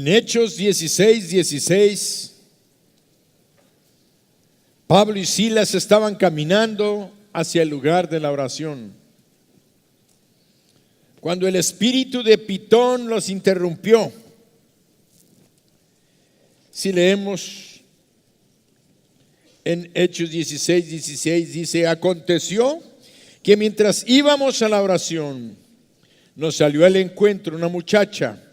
En Hechos 16:16, Pablo y Silas estaban caminando hacia el lugar de la oración, cuando el espíritu de Pitón los interrumpió. Si leemos en Hechos 16:16, dice: aconteció que mientras íbamos a la oración, nos salió al encuentro una muchacha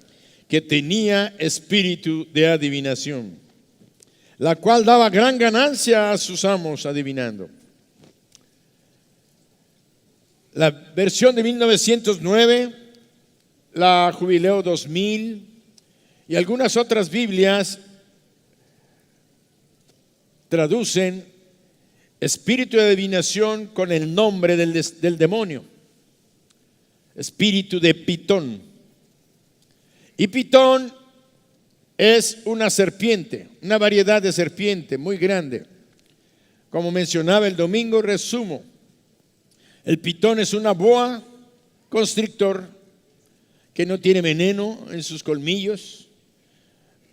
que tenía espíritu de adivinación, la cual daba gran ganancia a sus amos adivinando. La versión de 1909, la Jubileo 2000 y algunas otras Biblias traducen espíritu de adivinación con el nombre del demonio, espíritu de Pitón. Y Pitón es una serpiente, una variedad de serpiente muy grande. Como mencionaba el domingo, resumo: el pitón es una boa constrictor que no tiene veneno en sus colmillos,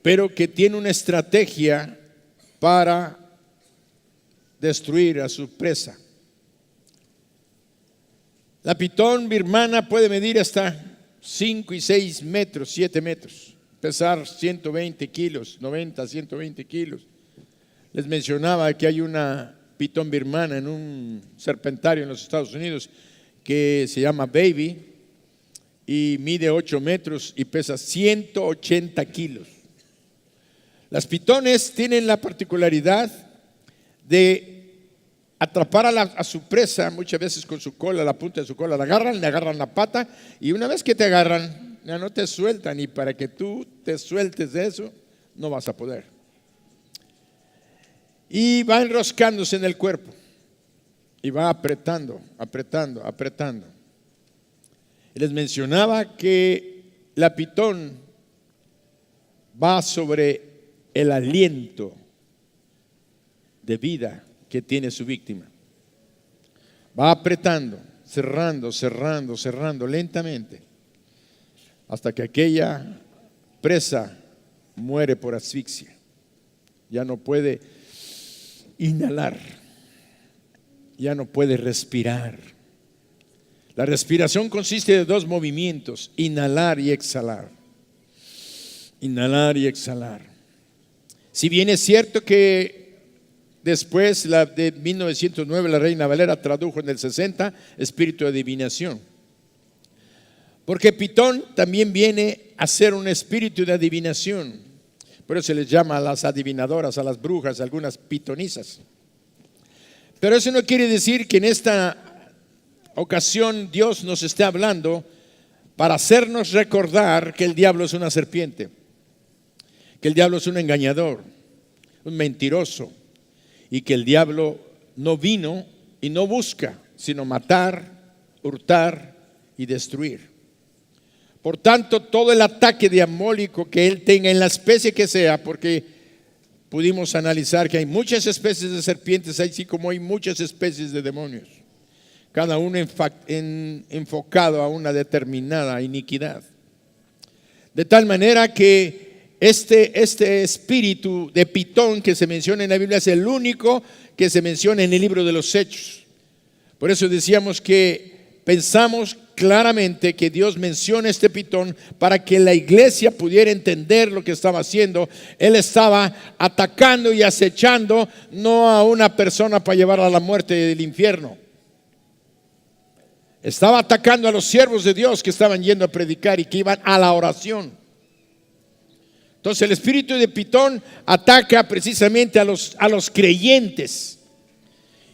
pero que tiene una estrategia para destruir a su presa. La pitón birmana puede medir hasta 5 y 6 metros, 7 metros, pesar 120 kilos, 90, 120 kilos. Les mencionaba que hay una pitón birmana en un serpentario en los Estados Unidos que se llama Baby y mide 8 metros y pesa 180 kilos. Las pitones tienen la particularidad de atrapar a su presa muchas veces con su cola, la punta de su cola, le agarran la pata, y una vez que te agarran, ya no te sueltan, y para que tú te sueltes de eso, no vas a poder. Y va enroscándose en el cuerpo, y va apretando. Y les mencionaba que la pitón va sobre el aliento de vida que tiene su víctima. Va apretando, cerrando lentamente, hasta que aquella presa muere por asfixia. Ya no puede inhalar, ya no puede respirar. La respiración consiste de 2 movimientos: inhalar y exhalar. Inhalar y exhalar. Si bien es cierto que después, la de 1909, la Reina Valera tradujo en el 60 espíritu de adivinación, porque Pitón también viene a ser un espíritu de adivinación. Por eso se les llama a las adivinadoras, a las brujas, a algunas pitonizas. Pero eso no quiere decir que en esta ocasión Dios nos esté hablando para hacernos recordar que el diablo es una serpiente, que el diablo es un engañador, un mentiroso, y que el diablo no vino y no busca sino matar, hurtar y destruir. Por tanto, todo el ataque diabólico que él tenga en la especie que sea, porque pudimos analizar que hay muchas especies de serpientes, así como hay muchas especies de demonios, cada uno enfocado a una determinada iniquidad. De tal manera que este espíritu de Pitón que se menciona en la Biblia es el único que se menciona en el libro de los Hechos. Por eso decíamos que pensamos claramente que Dios menciona este Pitón para que la iglesia pudiera entender lo que estaba haciendo. Él estaba atacando y acechando no a una persona para llevarla a la muerte del infierno. Estaba atacando a los siervos de Dios que estaban yendo a predicar y que iban a la oración. Entonces el espíritu de Pitón ataca precisamente a los creyentes.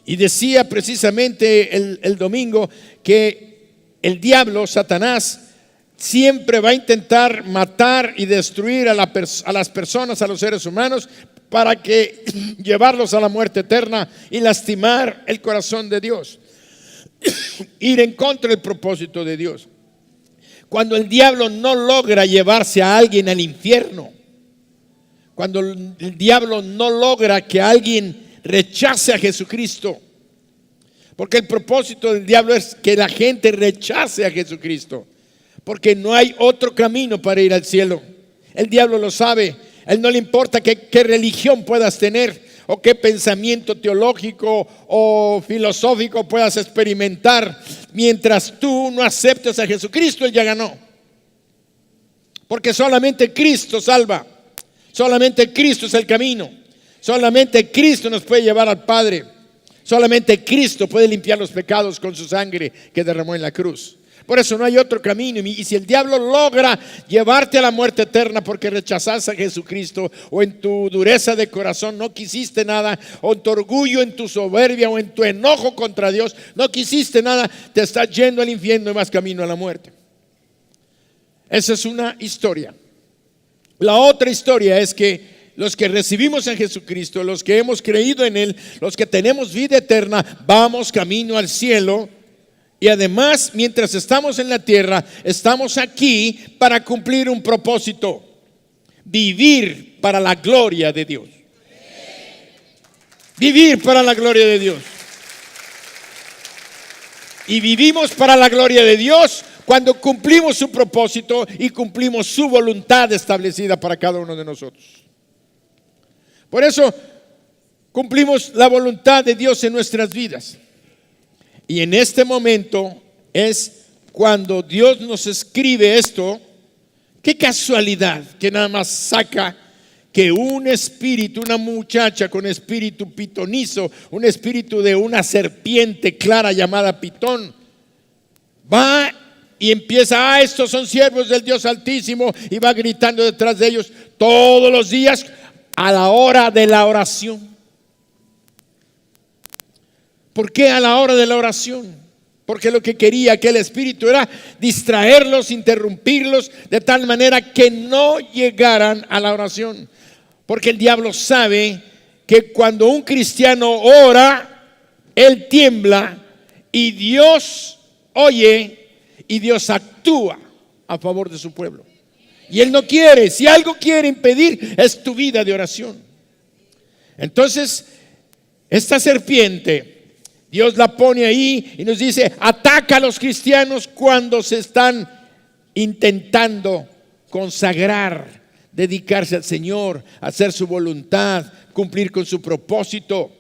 Y decía precisamente el domingo que el diablo, Satanás, siempre va a intentar matar y destruir a las personas, a los seres humanos, para que llevarlos a la muerte eterna y lastimar el corazón de Dios, ir en contra del propósito de Dios. Cuando el diablo no logra llevarse a alguien al infierno, cuando el diablo no logra que alguien rechace a Jesucristo, porque el propósito del diablo es que la gente rechace a Jesucristo, porque no hay otro camino para ir al cielo. El diablo lo sabe. A él no le importa qué religión puedas tener o qué pensamiento teológico o filosófico puedas experimentar. Mientras tú no aceptes a Jesucristo, él ya ganó. Porque solamente Cristo salva. Solamente Cristo es el camino. Solamente Cristo nos puede llevar al Padre. Solamente Cristo puede limpiar los pecados con su sangre que derramó en la cruz. Por eso no hay otro camino. Y si el diablo logra llevarte a la muerte eterna porque rechazaste a Jesucristo, o en tu dureza de corazón no quisiste nada, o en tu orgullo, en tu soberbia, o en tu enojo contra Dios no quisiste nada, te estás yendo al infierno y vas camino a la muerte. Esa es una historia. La otra historia es que los que recibimos a Jesucristo, los que hemos creído en Él, los que tenemos vida eterna, vamos camino al cielo. Y además, mientras estamos en la tierra, estamos aquí para cumplir un propósito: vivir para la gloria de Dios. Vivir para la gloria de Dios. Y vivimos para la gloria de Dios cuando cumplimos su propósito y cumplimos su voluntad establecida para cada uno de nosotros. Por eso cumplimos la voluntad de Dios en nuestras vidas. Y en este momento es cuando Dios nos escribe esto. Qué casualidad que nada más saca que un espíritu, una muchacha con espíritu pitonizo, un espíritu de una serpiente clara llamada Pitón, va y empieza: estos son siervos del Dios Altísimo, y va gritando detrás de ellos todos los días a la hora de la oración. ¿Por qué a la hora de la oración? Porque lo que quería aquel espíritu era distraerlos, interrumpirlos, de tal manera que no llegaran a la oración. Porque el diablo sabe que cuando un cristiano ora, él tiembla y Dios oye y Dios actúa a favor de su pueblo. Y él no quiere. Si algo quiere impedir, es tu vida de oración. Entonces, esta serpiente, Dios la pone ahí y nos dice: ataca a los cristianos cuando se están intentando consagrar, dedicarse al Señor, hacer su voluntad, cumplir con su propósito.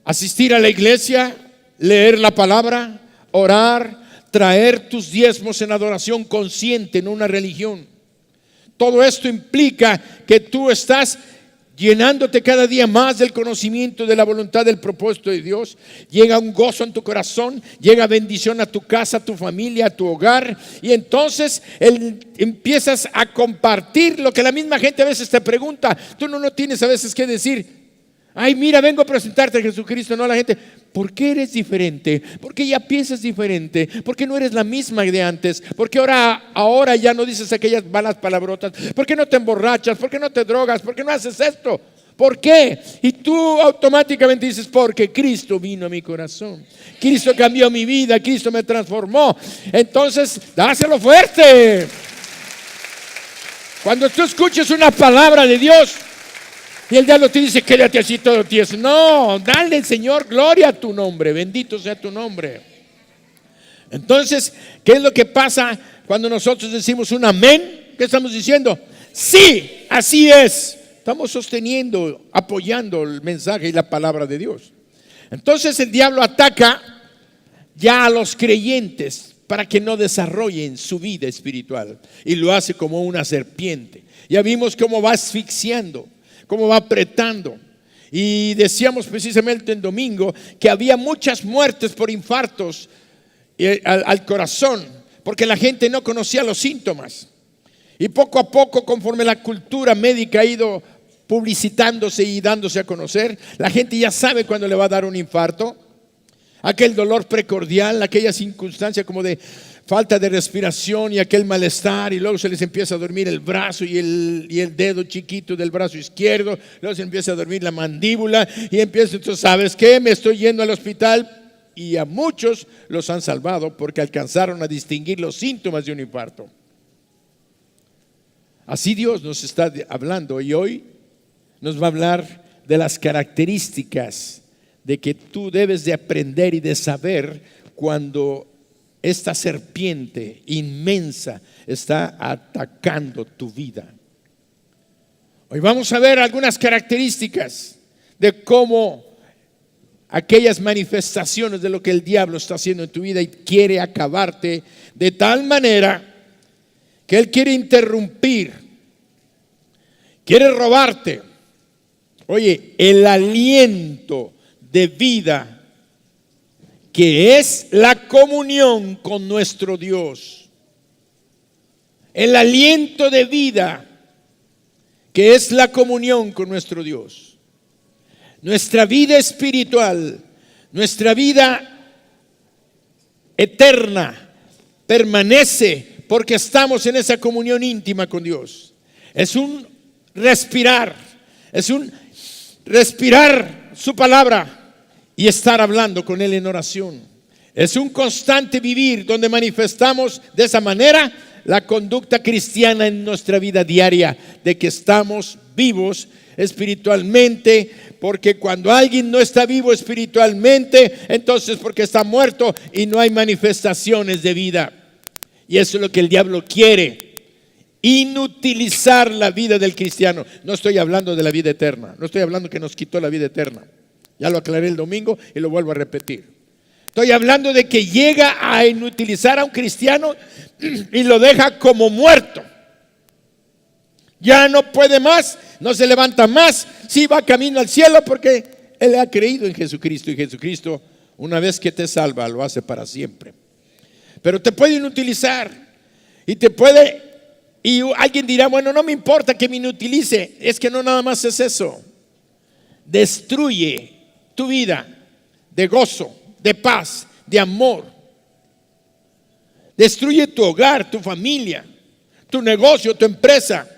Asistir a la iglesia, leer la palabra, orar, traer tus diezmos en adoración consciente, no una religión. Todo esto implica que tú estás llenándote cada día más del conocimiento de la voluntad, del propósito de Dios. Llega un gozo en tu corazón, llega bendición a tu casa, a tu familia, a tu hogar. Y entonces empiezas a compartir lo que la misma gente a veces te pregunta. Tú no tienes a veces que decir: ay, mira, vengo a presentarte a Jesucristo. No, la gente: ¿por qué eres diferente? ¿Por qué ya piensas diferente? ¿Por qué no eres la misma de antes? ¿Por qué ahora ya no dices aquellas malas palabrotas? ¿Por qué no te emborrachas? ¿Por qué no te drogas? ¿Por qué no haces esto? ¿Por qué? Y tú automáticamente dices: porque Cristo vino a mi corazón, Cristo cambió mi vida, Cristo me transformó. Entonces, dáselo fuerte. Cuando tú escuches una palabra de Dios y el diablo te dice: quédate así todo tieso. No, dale, Señor, gloria a tu nombre, bendito sea tu nombre. Entonces, ¿qué es lo que pasa cuando nosotros decimos un amén? ¿Qué estamos diciendo? Sí, así es. Estamos sosteniendo, apoyando el mensaje y la palabra de Dios. Entonces el diablo ataca ya a los creyentes para que no desarrollen su vida espiritual, y lo hace como una serpiente. Ya vimos cómo va asfixiando, cómo va apretando. Y decíamos precisamente el domingo que había muchas muertes por infartos al corazón, porque la gente no conocía los síntomas. Y poco a poco, conforme la cultura médica ha ido publicitándose y dándose a conocer, la gente ya sabe cuándo le va a dar un infarto. Aquel dolor precordial, aquella circunstancia como de falta de respiración y aquel malestar, y luego se les empieza a dormir el brazo y el dedo chiquito del brazo izquierdo, luego se empieza a dormir la mandíbula y empieza: entonces, ¿sabes qué? Me estoy yendo al hospital. Y a muchos los han salvado porque alcanzaron a distinguir los síntomas de un infarto. Así Dios nos está hablando, y hoy nos va a hablar de las características de que tú debes de aprender y de saber cuando esta serpiente inmensa está atacando tu vida. Hoy vamos a ver algunas características de cómo aquellas manifestaciones de lo que el diablo está haciendo en tu vida y quiere acabarte de tal manera que él quiere interrumpir, quiere robarte. Oye, el aliento de vida que es la comunión con nuestro Dios. El aliento de vida que es la comunión con nuestro Dios. Nuestra vida espiritual, nuestra vida eterna permanece porque estamos en esa comunión íntima con Dios. Es un respirar su palabra y estar hablando con Él en oración. Es un constante vivir donde manifestamos de esa manera la conducta cristiana en nuestra vida diaria, de que estamos vivos espiritualmente, porque cuando alguien no está vivo espiritualmente, entonces porque está muerto y no hay manifestaciones de vida. Y eso es lo que el diablo quiere, inutilizar la vida del cristiano. No estoy hablando de la vida eterna, no estoy hablando que nos quitó la vida eterna. Ya lo aclaré el domingo y lo vuelvo a repetir. Estoy hablando de que llega a inutilizar a un cristiano y lo deja como muerto. Ya no puede más, no se levanta más, sí va camino al cielo porque él ha creído en Jesucristo, y Jesucristo, una vez que te salva, lo hace para siempre. Pero te puede inutilizar y alguien dirá, bueno, no me importa que me inutilice. Es que no nada más es eso. Destruye tu vida de gozo, de paz, de amor. Destruye tu hogar, tu familia, tu negocio, tu empresa,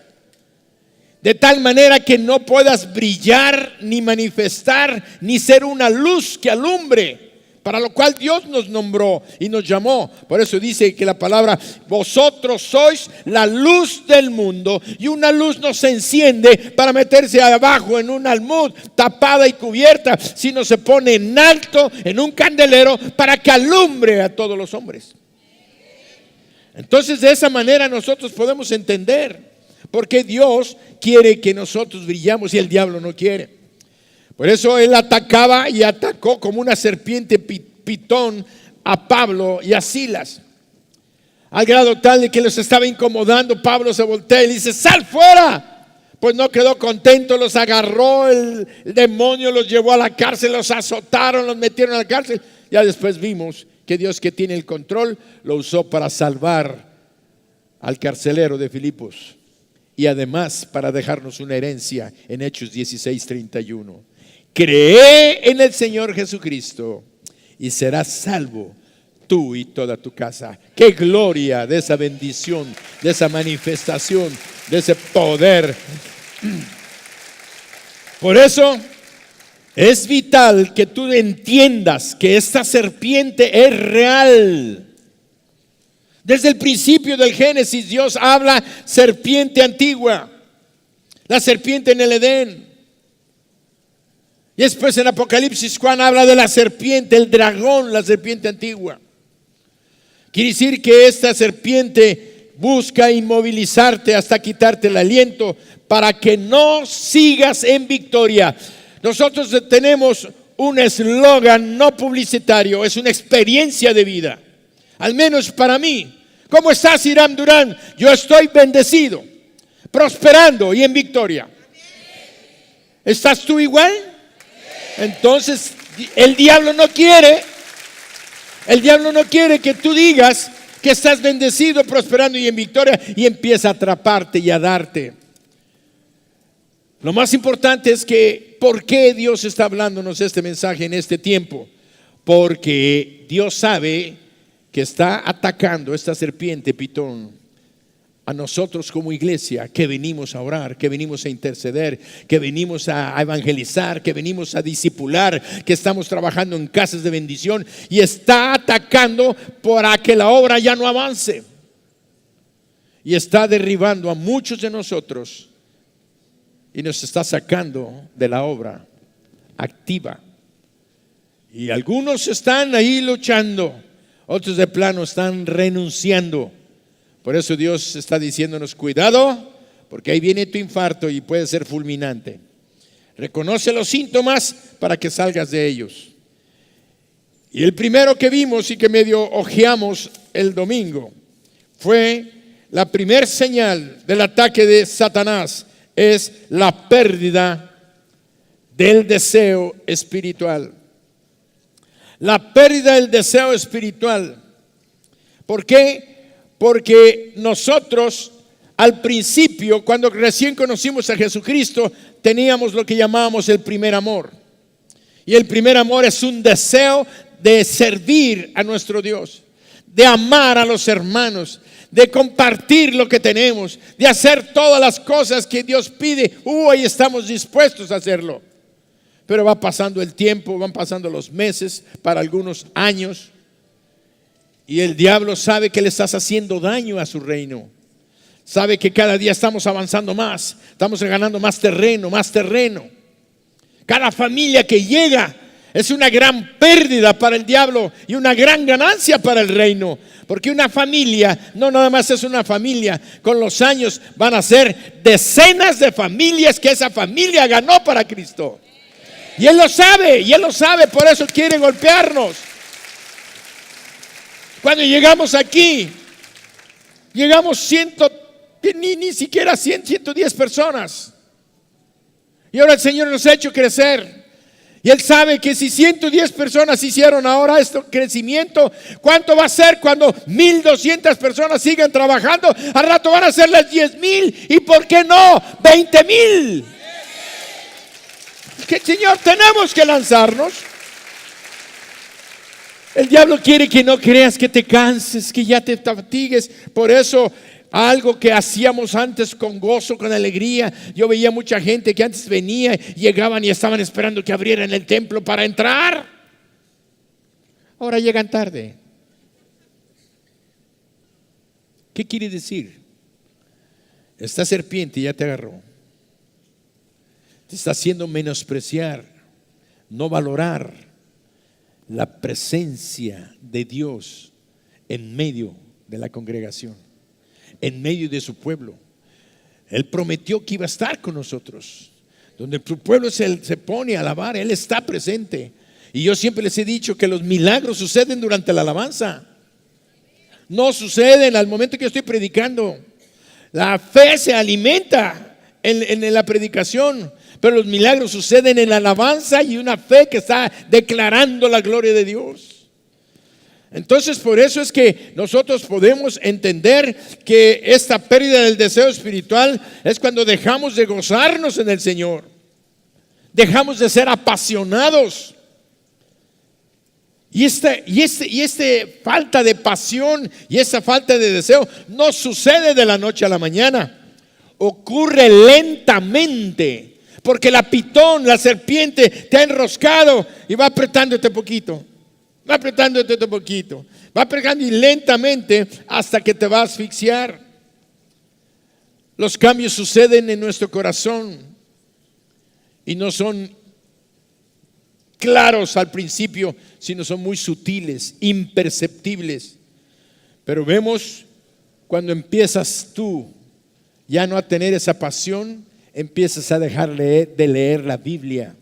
de tal manera que no puedas brillar, ni manifestar, ni ser una luz que alumbre, para lo cual Dios nos nombró y nos llamó. Por eso dice que la palabra, vosotros sois la luz del mundo. Y una luz no se enciende para meterse abajo en un almud tapada y cubierta, sino se pone en alto en un candelero para que alumbre a todos los hombres. Entonces de esa manera nosotros podemos entender por qué Dios quiere que nosotros brillamos y el diablo no quiere. Por eso él atacaba y atacó como una serpiente pitón a Pablo y a Silas, al grado tal de que los estaba incomodando. Pablo se voltea y le dice, sal fuera. Pues no quedó contento, los agarró el demonio, los llevó a la cárcel, los azotaron, los metieron a la cárcel. Ya después vimos que Dios, que tiene el control, lo usó para salvar al carcelero de Filipos y además para dejarnos una herencia en Hechos 16:31. Cree en el Señor Jesucristo y serás salvo tú y toda tu casa. Qué gloria de esa bendición, de esa manifestación, de ese poder. Por eso es vital que tú entiendas que esta serpiente es real. Desde el principio del Génesis Dios habla serpiente antigua, la serpiente en el Edén. Y después en Apocalipsis Juan habla de la serpiente, el dragón, la serpiente antigua. Quiere decir que esta serpiente busca inmovilizarte hasta quitarte el aliento para que no sigas en victoria. Nosotros tenemos un eslogan no publicitario, es una experiencia de vida. Al menos para mí. ¿Cómo estás, Hiram Durán? Yo estoy bendecido, prosperando y en victoria. ¿Estás tú igual? Entonces el diablo no quiere que tú digas que estás bendecido, prosperando y en victoria, y empieza a atraparte y a darte. Lo más importante es que, ¿por qué Dios está hablándonos este mensaje en este tiempo? Porque Dios sabe que está atacando esta serpiente pitón a nosotros como iglesia, que venimos a orar, que venimos a interceder, que venimos a evangelizar, que venimos a discipular, que estamos trabajando en casas de bendición, y está atacando para que la obra ya no avance, y está derribando a muchos de nosotros y nos está sacando de la obra activa. Y algunos están ahí luchando. Otros de plano están renunciando. Por eso Dios está diciéndonos: cuidado, porque ahí viene tu infarto y puede ser fulminante. Reconoce los síntomas para que salgas de ellos. Y el primero que vimos y que medio ojeamos el domingo fue la primer señal del ataque de Satanás, es la pérdida del deseo espiritual. La pérdida del deseo espiritual. ¿Por qué? Porque nosotros al principio, cuando recién conocimos a Jesucristo, teníamos lo que llamábamos el primer amor. Y el primer amor es un deseo de servir a nuestro Dios, de amar a los hermanos, de compartir lo que tenemos, de hacer todas las cosas que Dios pide. Ahí estamos dispuestos a hacerlo. Pero va pasando el tiempo, van pasando los meses, para algunos años, y el diablo sabe que le estás haciendo daño a su reino. Sabe que cada día estamos avanzando más, estamos ganando más terreno, más terreno. Cada familia que llega es una gran pérdida para el diablo y una gran ganancia para el reino. Porque una familia no nada más es una familia, con los años van a ser decenas de familias que esa familia ganó para Cristo. Y Él lo sabe, por eso quiere golpearnos. Cuando llegamos aquí, llegamos ni siquiera 100, 110 personas. Y ahora el Señor nos ha hecho crecer. Y Él sabe que si 110 personas hicieron ahora este crecimiento, ¿cuánto va a ser cuando 1,200 personas sigan trabajando? Al rato van a ser las 10,000 y ¿por qué no 20,000? Que Señor, tenemos que lanzarnos. El diablo quiere que no creas, que te canses, que ya te fatigues. Por eso algo que hacíamos antes con gozo, con alegría. Yo veía mucha gente que antes venía, llegaban y estaban esperando que abrieran el templo para entrar. Ahora llegan tarde. ¿Qué quiere decir? Esta serpiente ya te agarró. Te está haciendo menospreciar, no valorar la presencia de Dios en medio de la congregación, en medio de su pueblo. Él prometió que iba a estar con nosotros. Donde tu pueblo se pone a alabar, Él está presente. Y yo siempre les he dicho que los milagros suceden durante la alabanza. No suceden al momento que yo estoy predicando. La fe se alimenta en la predicación, pero los milagros suceden en la alabanza y una fe que está declarando la gloria de Dios. Entonces, por eso es que nosotros podemos entender que esta pérdida del deseo espiritual es cuando dejamos de gozarnos en el Señor, dejamos de ser apasionados. Y esta falta de pasión y esta falta de deseo no sucede de la noche a la mañana, ocurre lentamente. Porque la pitón, la serpiente, te ha enroscado y va apretándote poquito. Va apretándote un poquito. Va apretando y lentamente hasta que te va a asfixiar. Los cambios suceden en nuestro corazón y no son claros al principio, sino son muy sutiles, imperceptibles. Pero vemos cuando empiezas tú ya no a tener esa pasión, empiezas a dejar de leer la Biblia.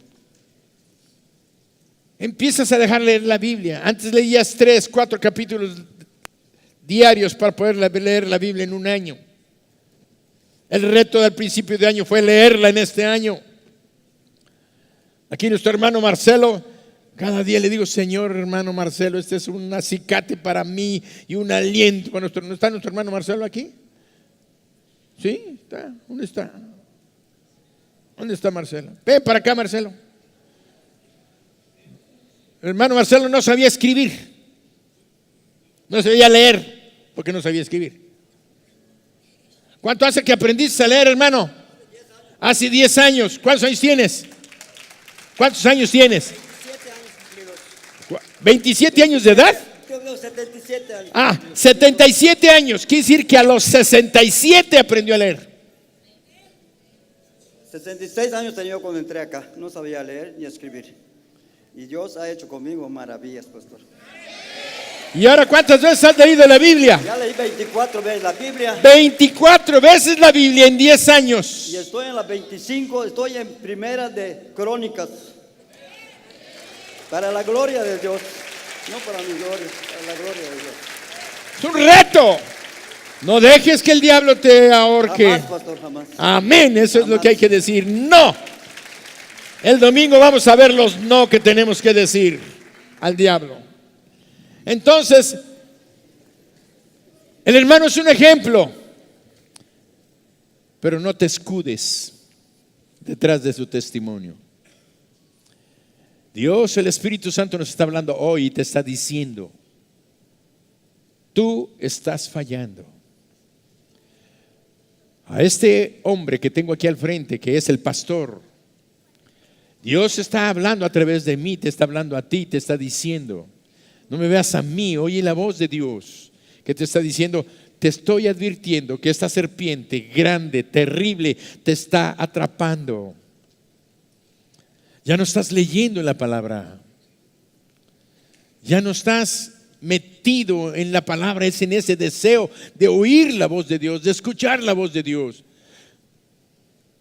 Empiezas a dejar leer la Biblia. Antes leías 3, 4 capítulos diarios para poder leer la Biblia en un año. El reto del principio de año fue leerla en este año. Aquí nuestro hermano Marcelo, cada día le digo: Señor, hermano Marcelo, este es un acicate para mí y un aliento. ¿No está nuestro hermano Marcelo aquí? ¿Sí? ¿Está? ¿Dónde está? ¿Dónde está Marcelo? Ven para acá, Marcelo. El hermano Marcelo no sabía escribir, no sabía leer, porque no sabía escribir. ¿Cuánto hace que aprendiste a leer, hermano? Hace 10 años. ¿Cuántos años tienes? ¿Cuántos años tienes? 27 años de edad. Tengo 77 años. 77 años. Quiere decir que a los 67 aprendió a leer. 66 años tenía yo cuando entré acá. No sabía leer ni escribir. Y Dios ha hecho conmigo maravillas, pastor. ¿Y ahora cuántas veces has leído la Biblia? Ya leí 24 veces la Biblia 24 veces la Biblia en 10 años. y estoy en la 25, estoy en Primera de Crónicas. Para la gloria de Dios, no para mi gloria, para la gloria de Dios. Es un reto. No dejes que el diablo te ahorque. Jamás, pastor, jamás. Amén, eso es lo Jamás. que hay que decir. No. El domingo vamos a ver los no que tenemos que decir al diablo. Entonces, el hermano es un ejemplo, pero no te escudes detrás de su testimonio. Dios, el Espíritu Santo nos está hablando hoy y te está diciendo, tú estás fallando. A este hombre que tengo aquí al frente, que es el pastor, Dios está hablando a través de mí, te está hablando a ti, te está diciendo, no me veas a mí, oye la voz de Dios que te está diciendo, te estoy advirtiendo que esta serpiente grande, terrible, te está atrapando. Ya no estás leyendo en la palabra, ya no estás metido en la palabra, es en ese deseo de oír la voz de Dios, de escuchar la voz de Dios.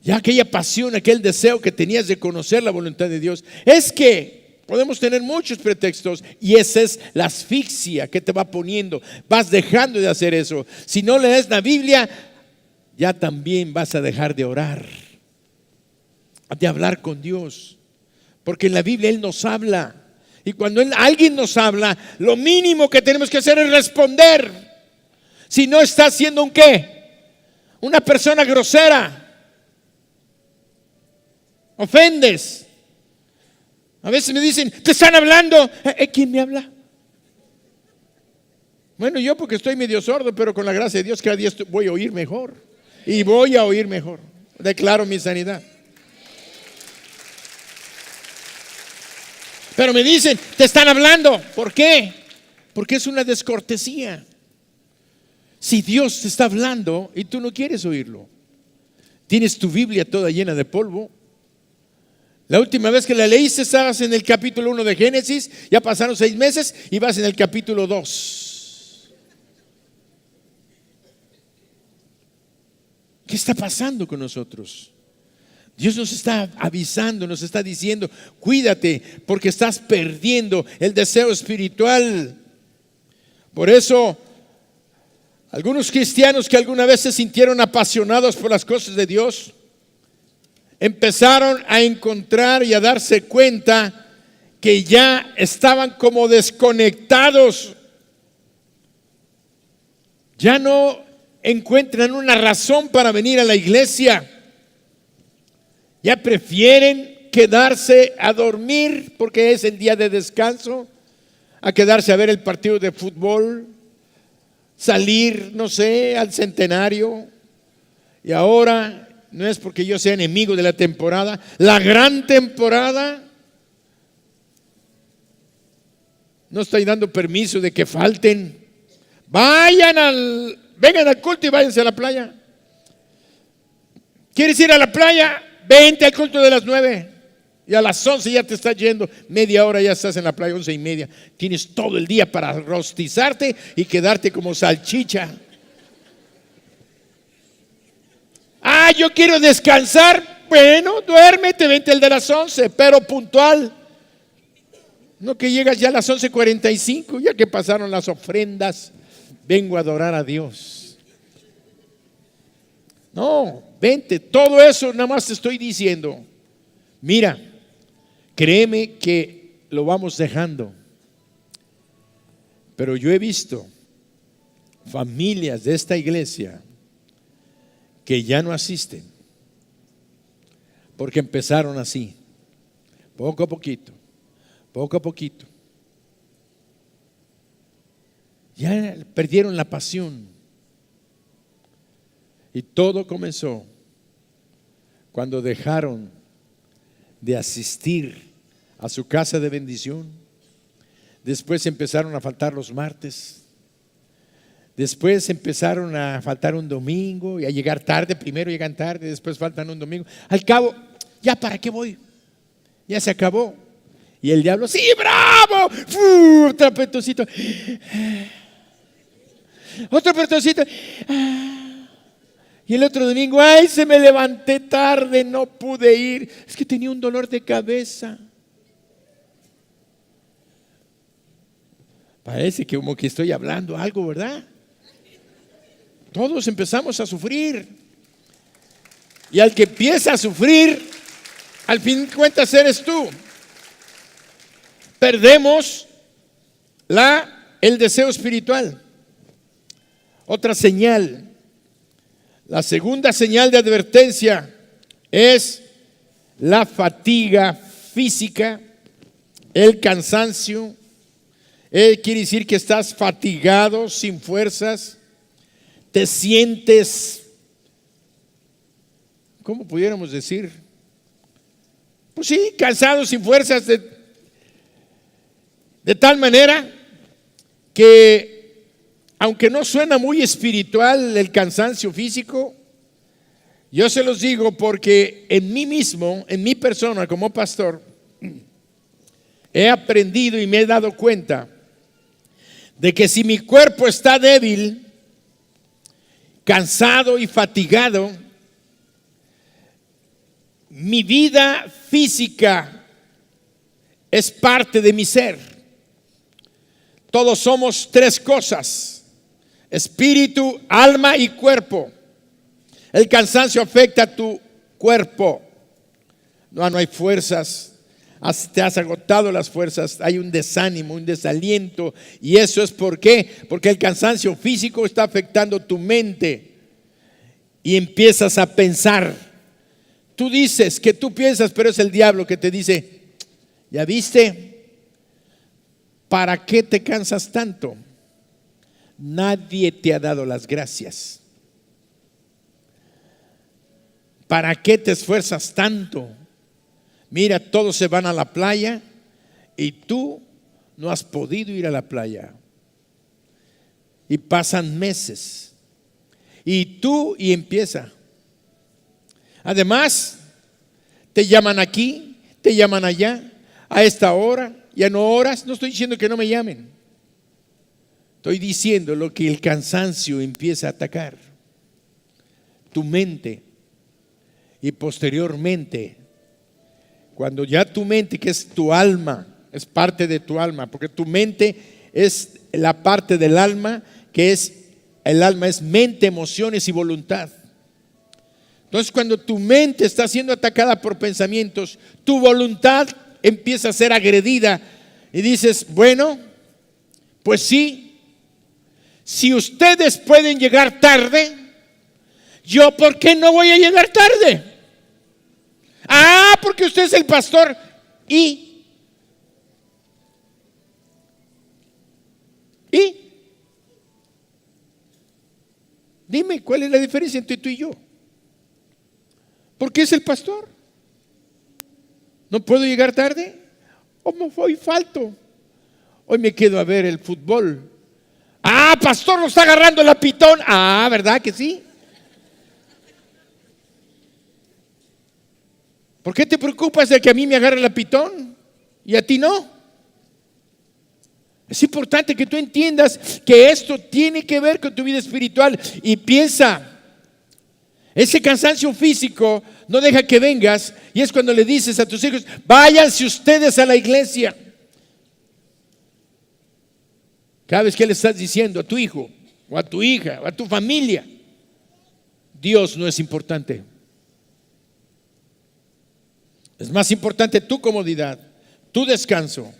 Ya aquella pasión, aquel deseo que tenías de conocer la voluntad de Dios. Es que podemos tener muchos pretextos y esa es la asfixia que te va poniendo. Vas dejando de hacer eso. Si no lees la Biblia, ya también vas a dejar de orar, de hablar con Dios. Porque en la Biblia Él nos habla. Y cuando alguien nos habla, lo mínimo que tenemos que hacer es responder. Si no, estás siendo un ¿qué? Una persona grosera. Ofendes. A veces me dicen, te están hablando. ¿Quién me habla? Bueno, yo porque estoy medio sordo, pero con la gracia de Dios cada día voy a oír mejor. Y voy a oír mejor. Declaro mi sanidad. Pero me dicen, te están hablando. ¿Por qué? Porque es una descortesía. Si Dios te está hablando y tú no quieres oírlo, tienes tu Biblia toda llena de polvo. La última vez que la leíste estabas en el capítulo 1 de Génesis, ya pasaron 6 meses y vas en el capítulo 2. ¿Qué está pasando con nosotros? Dios nos está avisando, nos está diciendo, cuídate porque estás perdiendo el deseo espiritual. Por eso, algunos cristianos que alguna vez se sintieron apasionados por las cosas de Dios, empezaron a encontrar y a darse cuenta que ya estaban como desconectados. Ya no encuentran una razón para venir a la iglesia. Ya prefieren quedarse a dormir porque es el día de descanso, a quedarse a ver el partido de fútbol, salir, no sé, al centenario. Y ahora, no es porque yo sea enemigo de la temporada, la gran temporada, no estoy dando permiso de que falten. Vengan al culto y váyanse a la playa. ¿Quieres ir a la playa? Vente al culto de las 9 y a las 11 ya te estás yendo, media hora ya estás en la playa, 11:30. Tienes todo el día para rostizarte y quedarte como salchicha. Yo quiero descansar. Bueno, duérmete, vente el de las 11, pero puntual. No que llegas ya a las 11:45, ya que pasaron las ofrendas, vengo a adorar a Dios. No, vente, todo eso nada más te estoy diciendo. Mira, créeme que lo vamos dejando. Pero yo he visto familias de esta iglesia que ya no asisten porque empezaron así, poco a poquito, poco a poquito. Ya perdieron la pasión. Y todo comenzó cuando dejaron de asistir a su casa de bendición. Después empezaron a faltar los martes. Después empezaron a faltar un domingo y a llegar tarde. Primero llegan tarde, después faltan un domingo. Al cabo, ¿ya para qué voy? Ya se acabó. Y el diablo, sí, bravo, Otro apretoncito. Otro apretoncito. Y el otro domingo, ay, se me levanté tarde, no pude ir. Es que tenía un dolor de cabeza. Parece que como que estoy hablando algo, ¿verdad? Todos empezamos a sufrir. Y al que empieza a sufrir, al fin de cuentas eres tú. Perdemos el deseo espiritual. Otra señal. La segunda señal de advertencia es la fatiga física, el cansancio. Quiere decir que estás fatigado, sin fuerzas, te sientes, ¿cómo pudiéramos decir? Pues sí, cansado, sin fuerzas, de tal manera que aunque no suena muy espiritual el cansancio físico, yo se los digo porque en mí mismo, en mi persona como pastor, he aprendido y me he dado cuenta de que si mi cuerpo está débil, cansado y fatigado, mi vida física es parte de mi ser. Todos somos tres cosas: espíritu, alma y cuerpo. El cansancio afecta a tu cuerpo. No hay fuerzas. Te has agotado las fuerzas, hay un desánimo, un desaliento. Y eso es ¿por qué? Porque el cansancio físico está afectando tu mente. Y empiezas a pensar. Tú dices que tú piensas, pero es el diablo que te dice: ¿ya viste? ¿Para qué te cansas tanto? Nadie te ha dado las gracias. ¿Para qué te esfuerzas tanto? Mira, todos se van a la playa y tú no has podido ir a la playa. Y pasan meses. Y empieza. Además, te llaman aquí, te llaman allá, a esta hora, ya no horas. No estoy diciendo que no me llamen. Estoy diciendo lo que el cansancio empieza a atacar. Tu mente. Y posteriormente, cuando ya tu mente, que es tu alma, es parte de tu alma, porque tu mente es la parte del alma, que es, el alma es mente, emociones y voluntad. Entonces, cuando tu mente está siendo atacada por pensamientos, tu voluntad empieza a ser agredida y dices: bueno, pues sí, si ustedes pueden llegar tarde, ¿yo por qué no voy a llegar tarde? Porque usted es el pastor. ¿Y? Dime, ¿cuál es la diferencia entre tú y yo? ¿Por qué es el pastor? ¿No puedo llegar tarde? Hoy falto. Hoy me quedo a ver el fútbol. Pastor, lo está agarrando el apitón. ¿Verdad que sí? ¿Por qué te preocupas de que a mí me agarre el apitón y a ti no? Es importante que tú entiendas que esto tiene que ver con tu vida espiritual. Y piensa, ese cansancio físico no deja que vengas, y es cuando le dices a tus hijos: váyanse ustedes a la iglesia. Cada vez que le estás diciendo a tu hijo o a tu hija o a tu familia: Dios no es importante. Es más importante tu comodidad, tu descanso.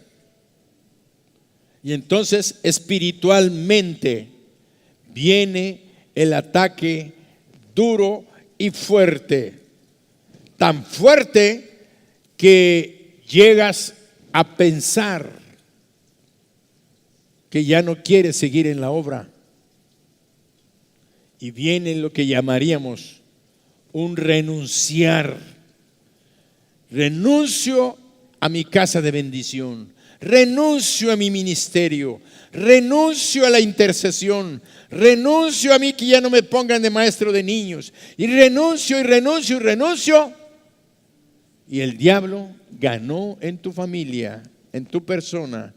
Y entonces espiritualmente viene el ataque duro y fuerte. Tan fuerte que llegas a pensar que ya no quieres seguir en la obra. Y viene lo que llamaríamos un renunciar. Renuncio a mi casa de bendición, renuncio a mi ministerio, renuncio a la intercesión, renuncio a mí que ya no me pongan de maestro de niños, y renuncio y renuncio y renuncio. Y el diablo ganó en tu familia, en tu persona,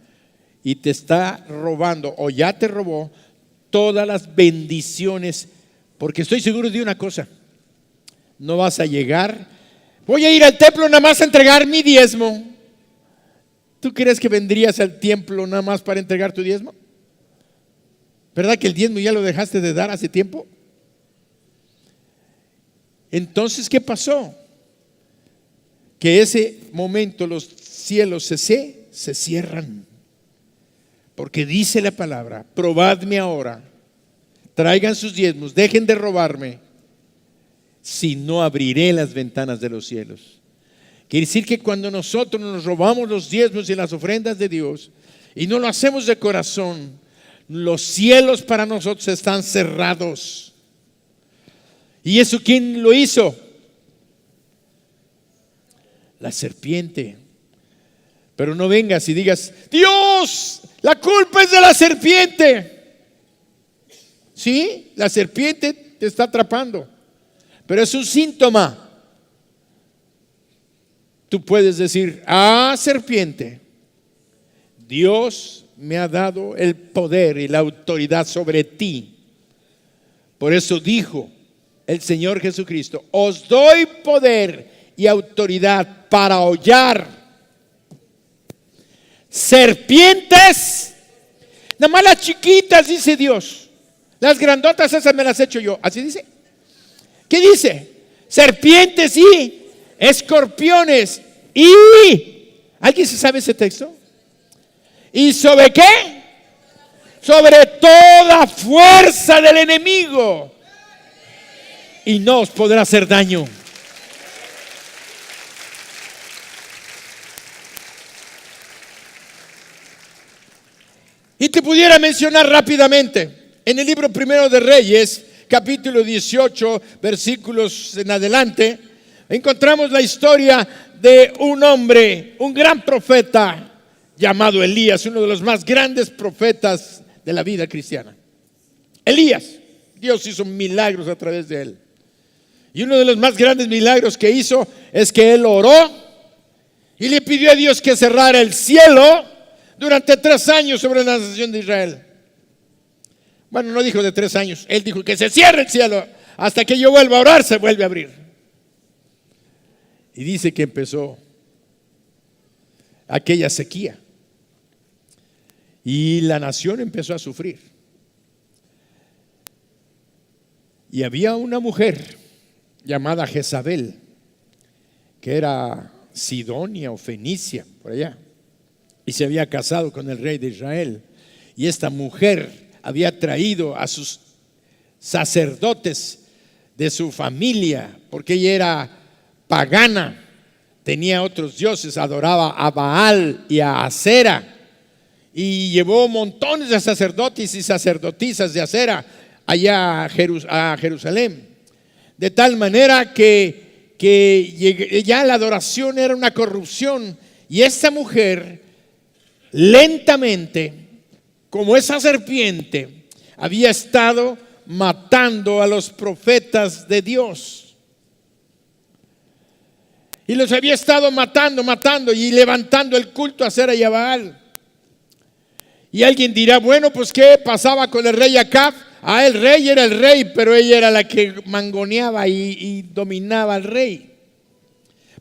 y te está robando o ya te robó todas las bendiciones, porque estoy seguro de una cosa: no vas a llegar, voy a ir al templo nada más a entregar mi diezmo. ¿Tú crees que vendrías al templo nada más para entregar tu diezmo? ¿Verdad que el diezmo ya lo dejaste de dar hace tiempo? Entonces, ¿qué pasó? Que ese momento los cielos se cierran. Porque dice la palabra: probadme ahora, traigan sus diezmos, dejen de robarme, si no abriré las ventanas de los cielos. Quiere decir que cuando nosotros nos robamos los diezmos y las ofrendas de Dios y no lo hacemos de corazón, los cielos para nosotros están cerrados. ¿Y eso quién lo hizo? La serpiente. Pero no vengas y digas: Dios, la culpa es de la serpiente. Sí, la serpiente te está atrapando, pero es un síntoma. Tú puedes decir: serpiente, Dios me ha dado el poder y la autoridad sobre ti. Por eso dijo el Señor Jesucristo: os doy poder y autoridad para hollar serpientes. Nada más las chiquitas, dice Dios. Las grandotas esas me las he hecho yo. Así dice. ¿Qué dice? Serpientes y escorpiones. Y ¿alguien se sabe ese texto? ¿Y sobre qué? Sobre toda fuerza del enemigo, y no os podrá hacer daño. Y te pudiera mencionar rápidamente en el libro primero de Reyes, capítulo 18, versículos en adelante, encontramos la historia de un hombre, un gran profeta llamado Elías, uno de los más grandes profetas de la vida cristiana. Elías, Dios hizo milagros a través de él. Y uno de los más grandes milagros que hizo es que él oró y le pidió a Dios que cerrara el cielo durante 3 años sobre la nación de Israel. Bueno, no dijo de 3 años, él dijo que se cierre el cielo hasta que yo vuelva a orar, se vuelve a abrir. Y dice que empezó aquella sequía y la nación empezó a sufrir. Y había una mujer llamada Jezabel, que era Sidonia o Fenicia, por allá, y se había casado con el rey de Israel. Y esta mujer había traído a sus sacerdotes de su familia, porque ella era pagana, tenía otros dioses, adoraba a Baal y a Acera, y llevó montones de sacerdotes y sacerdotisas de Acera allá a Jerusalén, de tal manera que ya la adoración era una corrupción. Y esta mujer lentamente, como esa serpiente, había estado matando a los profetas de Dios. Y los había estado matando y levantando el culto a Acera y a Baal. Y alguien dirá: bueno, pues ¿qué pasaba con el rey Acab? El rey era el rey, pero ella era la que mangoneaba y dominaba al rey.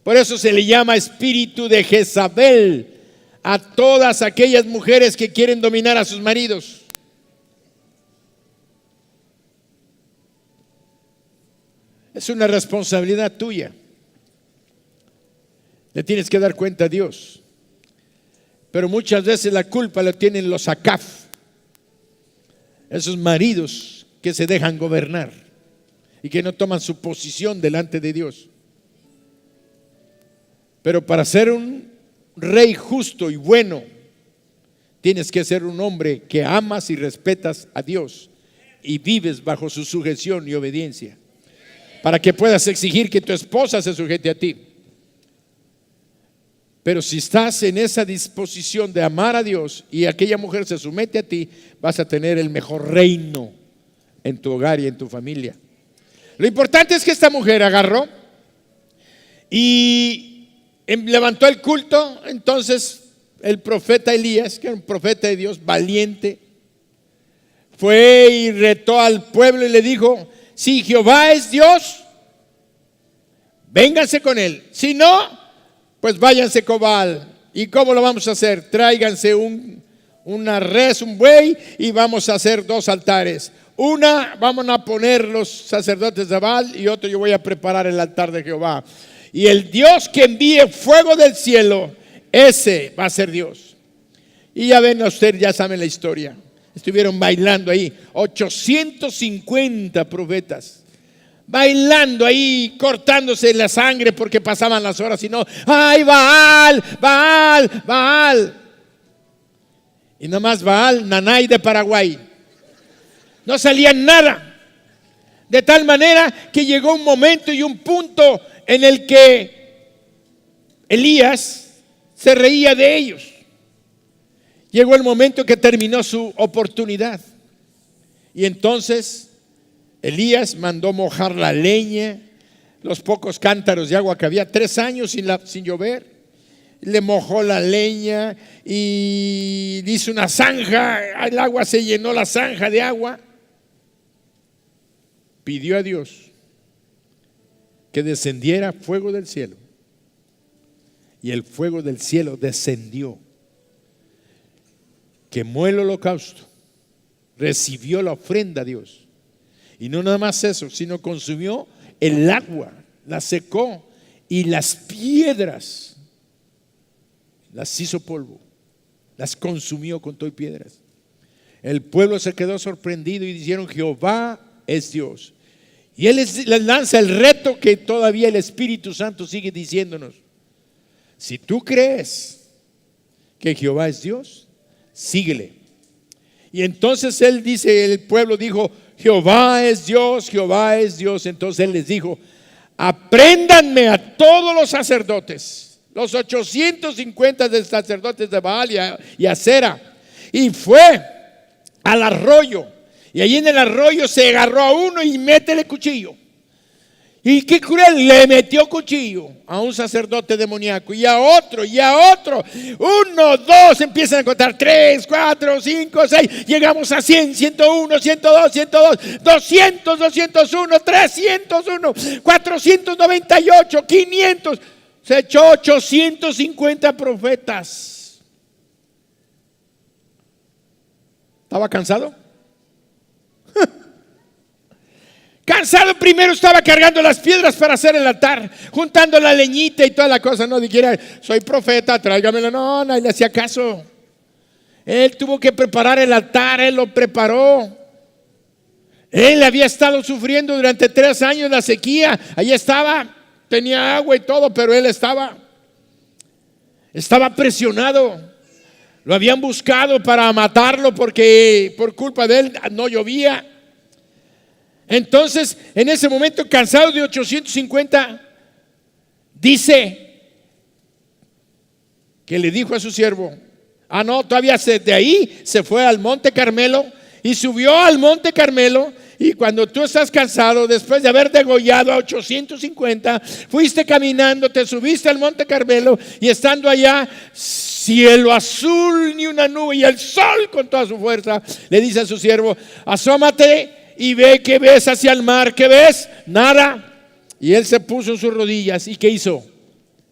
Por eso se le llama espíritu de Jezabel a todas aquellas mujeres que quieren dominar a sus maridos. Es una responsabilidad tuya. Le tienes que dar cuenta a Dios. Pero muchas veces la culpa la tienen los Acab, esos maridos que se dejan gobernar y que no toman su posición delante de Dios. Pero para ser un rey justo y bueno, tienes que ser un hombre que amas y respetas a Dios y vives bajo su sujeción y obediencia, para que puedas exigir que tu esposa se sujete a ti. Pero si estás en esa disposición de amar a Dios y aquella mujer se somete a ti, vas a tener el mejor reino en tu hogar y en tu familia. Lo importante es que esta mujer agarró y levantó el culto. Entonces el profeta Elías, que era un profeta de Dios valiente, fue y retó al pueblo y le dijo: si Jehová es Dios, vénganse con él. Si no, pues váyanse con Baal. ¿Y cómo lo vamos a hacer? Tráiganse una res, un buey, y vamos a hacer 2 altares. Una vamos a poner los sacerdotes de Baal, y otro yo voy a preparar el altar de Jehová. Y el Dios que envíe fuego del cielo, ese va a ser Dios. Y ya ven ustedes, ya saben la historia. Estuvieron bailando ahí 850 profetas, bailando ahí, cortándose la sangre porque pasaban las horas y no, ¡ay, Baal, Baal, Baal! Y nada más Baal, Nanay de Paraguay. No salía nada. De tal manera que llegó un momento y un punto en el que Elías se reía de ellos. Llegó el momento que terminó su oportunidad. Y entonces Elías mandó mojar la leña, los pocos cántaros de agua que había, 3 años sin llover. Le mojó la leña y hizo una zanja. El agua se llenó, la zanja de agua. Pidió a Dios que descendiera fuego del cielo. Y el fuego del cielo descendió. Quemó el holocausto, recibió la ofrenda a Dios. Y no nada más eso, sino consumió el agua, la secó, y las piedras las hizo polvo, las consumió con todo y piedras. El pueblo se quedó sorprendido y dijeron: Jehová es Dios. Y Él les lanza el reto que todavía el Espíritu Santo sigue diciéndonos: si tú crees que Jehová es Dios, síguele. Y entonces él dice, el pueblo dijo: Jehová es Dios, Jehová es Dios. Entonces él les dijo: apréndanme a todos los sacerdotes, los 850 de sacerdotes de Baal y Acera. Y fue al arroyo, y allí en el arroyo se agarró a uno y métele cuchillo. Y qué cruel, le metió cuchillo a un sacerdote demoníaco, y a otro, y a otro. 1, 2, empiezan a contar: 3, 4, 5, 6. Llegamos a 100, 101, 102, 102, 200, 201, 301, 498, 500. Se echó 850 profetas. ¿Estaba cansado? Cansado, primero estaba cargando las piedras para hacer el altar, juntando la leñita y toda la cosa. No dijera: soy profeta, tráigamelo. No, nadie le hacía caso. Él tuvo que preparar el altar, él lo preparó. Él había estado sufriendo durante 3 años la sequía. Allí estaba, tenía agua y todo, pero él estaba presionado. Lo habían buscado para matarlo porque por culpa de él no llovía. Entonces, en ese momento, cansado de 850, dice que le dijo a su siervo: todavía de ahí se fue al Monte Carmelo y subió al Monte Carmelo. Y cuando tú estás cansado, después de haber degollado a 850, fuiste caminando, te subiste al Monte Carmelo, y estando allá, cielo azul, ni una nube, y el sol con toda su fuerza, le dice a su siervo: asómate y ve. ¿Qué ves hacia el mar? ¿Qué ves? Nada. Y él se puso en sus rodillas. ¿Y qué hizo?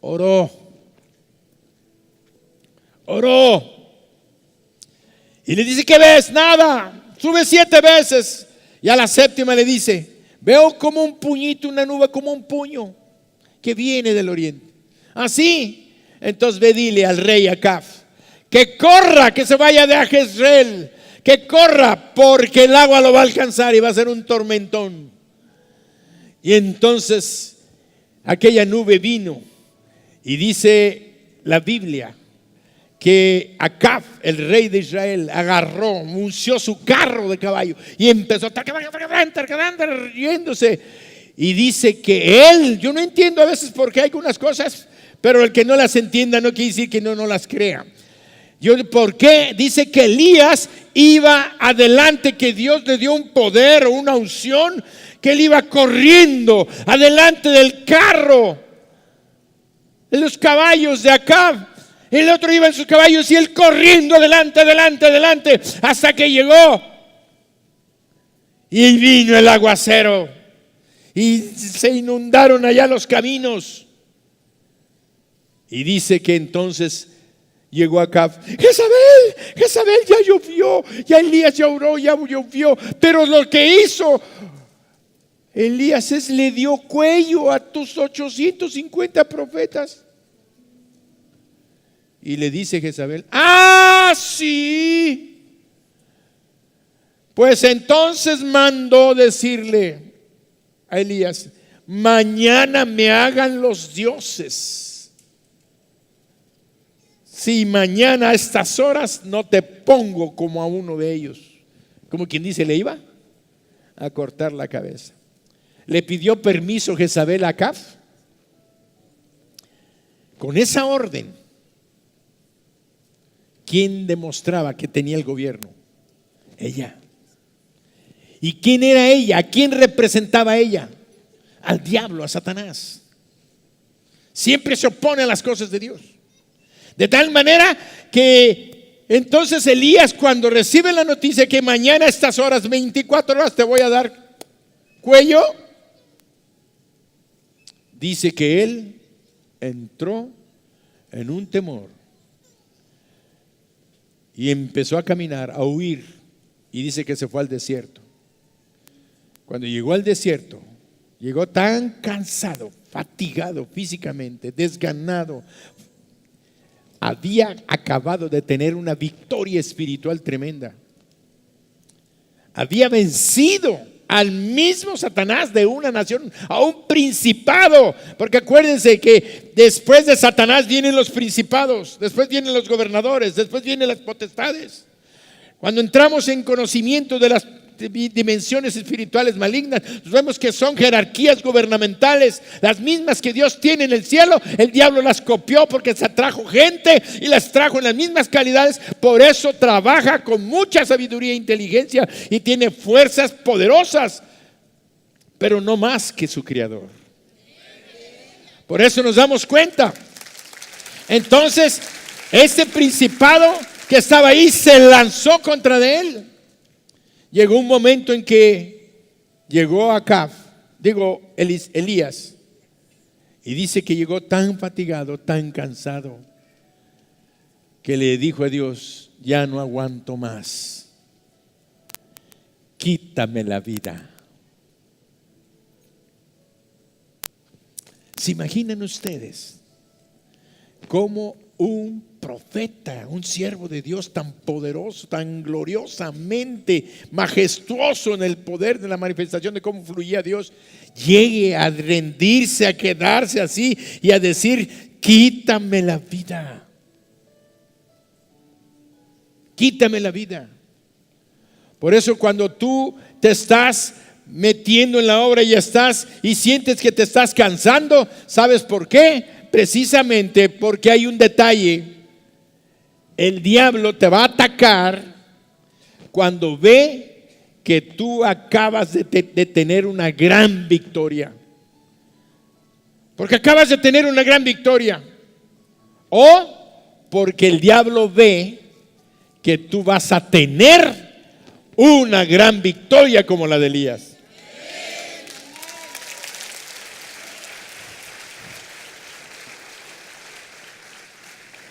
Oró. Y le dice: ¿qué ves? Nada. Sube 7 veces. Y a la 7ª le dice: veo como un puñito, una nube, como un puño que viene del oriente. Así. Entonces ve, dile al rey Acab que corra, que se vaya de Jezreel, que corra, porque el agua lo va a alcanzar y va a ser un tormentón. Y entonces aquella nube vino, y dice la Biblia que Acab, el rey de Israel, agarró, unció su carro de caballo y empezó riéndose. Y dice que él, yo no entiendo a veces por qué hay algunas cosas, pero el que no las entienda no quiere decir que no las crea. ¿Por qué? Dice que Elías iba adelante, que Dios le dio un poder o una unción, que él iba corriendo adelante del carro, de los caballos de Acab. El otro iba en sus caballos y él corriendo adelante, hasta que llegó. Y vino el aguacero y se inundaron allá los caminos. Y dice que entonces llegó Acab: Jezabel, ya llovió, ya Elías ya oró, ya llovió. Pero lo que hizo Elías es le dio cuello a tus 850 profetas. Y le dice Jezabel: sí. Pues entonces mandó decirle a Elías: mañana me hagan los dioses, si mañana a estas horas no te pongo como a uno de ellos. Como quien dice, le iba a cortar la cabeza. Le pidió permiso Jezabel a Acab. Con esa orden, ¿quién demostraba que tenía el gobierno? Ella. ¿Y quién era ella? ¿A quién representaba ella? Al diablo, a Satanás. Siempre se opone a las cosas de Dios. De tal manera que entonces Elías, cuando recibe la noticia que mañana a estas horas, 24 horas, te voy a dar cuello, dice que él entró en un temor y empezó a caminar, a huir, y dice que se fue al desierto. Cuando llegó al desierto, llegó tan cansado, fatigado físicamente, desganado. Había acabado de tener una victoria espiritual tremenda. Había vencido al mismo Satanás de una nación, a un principado. Porque acuérdense que después de Satanás vienen los principados, después vienen los gobernadores, después vienen las potestades. Cuando entramos en conocimiento de las dimensiones espirituales malignas, vemos que son jerarquías gubernamentales, las mismas que Dios tiene en el cielo. El diablo las copió porque se atrajo gente y las trajo en las mismas calidades. Por eso trabaja con mucha sabiduría e inteligencia y tiene fuerzas poderosas, pero no más que su creador. Por eso nos damos cuenta. Entonces, este principado que estaba ahí se lanzó contra de él. Llegó un momento en que llegó Elías, y dice que llegó tan fatigado, tan cansado, que le dijo a Dios: ya no aguanto más, quítame la vida. ¿Se imaginan ustedes cómo un profeta, un siervo de Dios tan poderoso, tan gloriosamente majestuoso en el poder de la manifestación de cómo fluía Dios, llegue a rendirse, a quedarse así y a decir: quítame la vida, quítame la vida? Por eso, cuando tú te estás metiendo en la obra y sientes que te estás cansando, ¿sabes por qué? Precisamente porque hay un detalle. El diablo te va a atacar cuando ve que tú acabas de tener una gran victoria. Porque acabas de tener una gran victoria. O porque el diablo ve que tú vas a tener una gran victoria como la de Elías.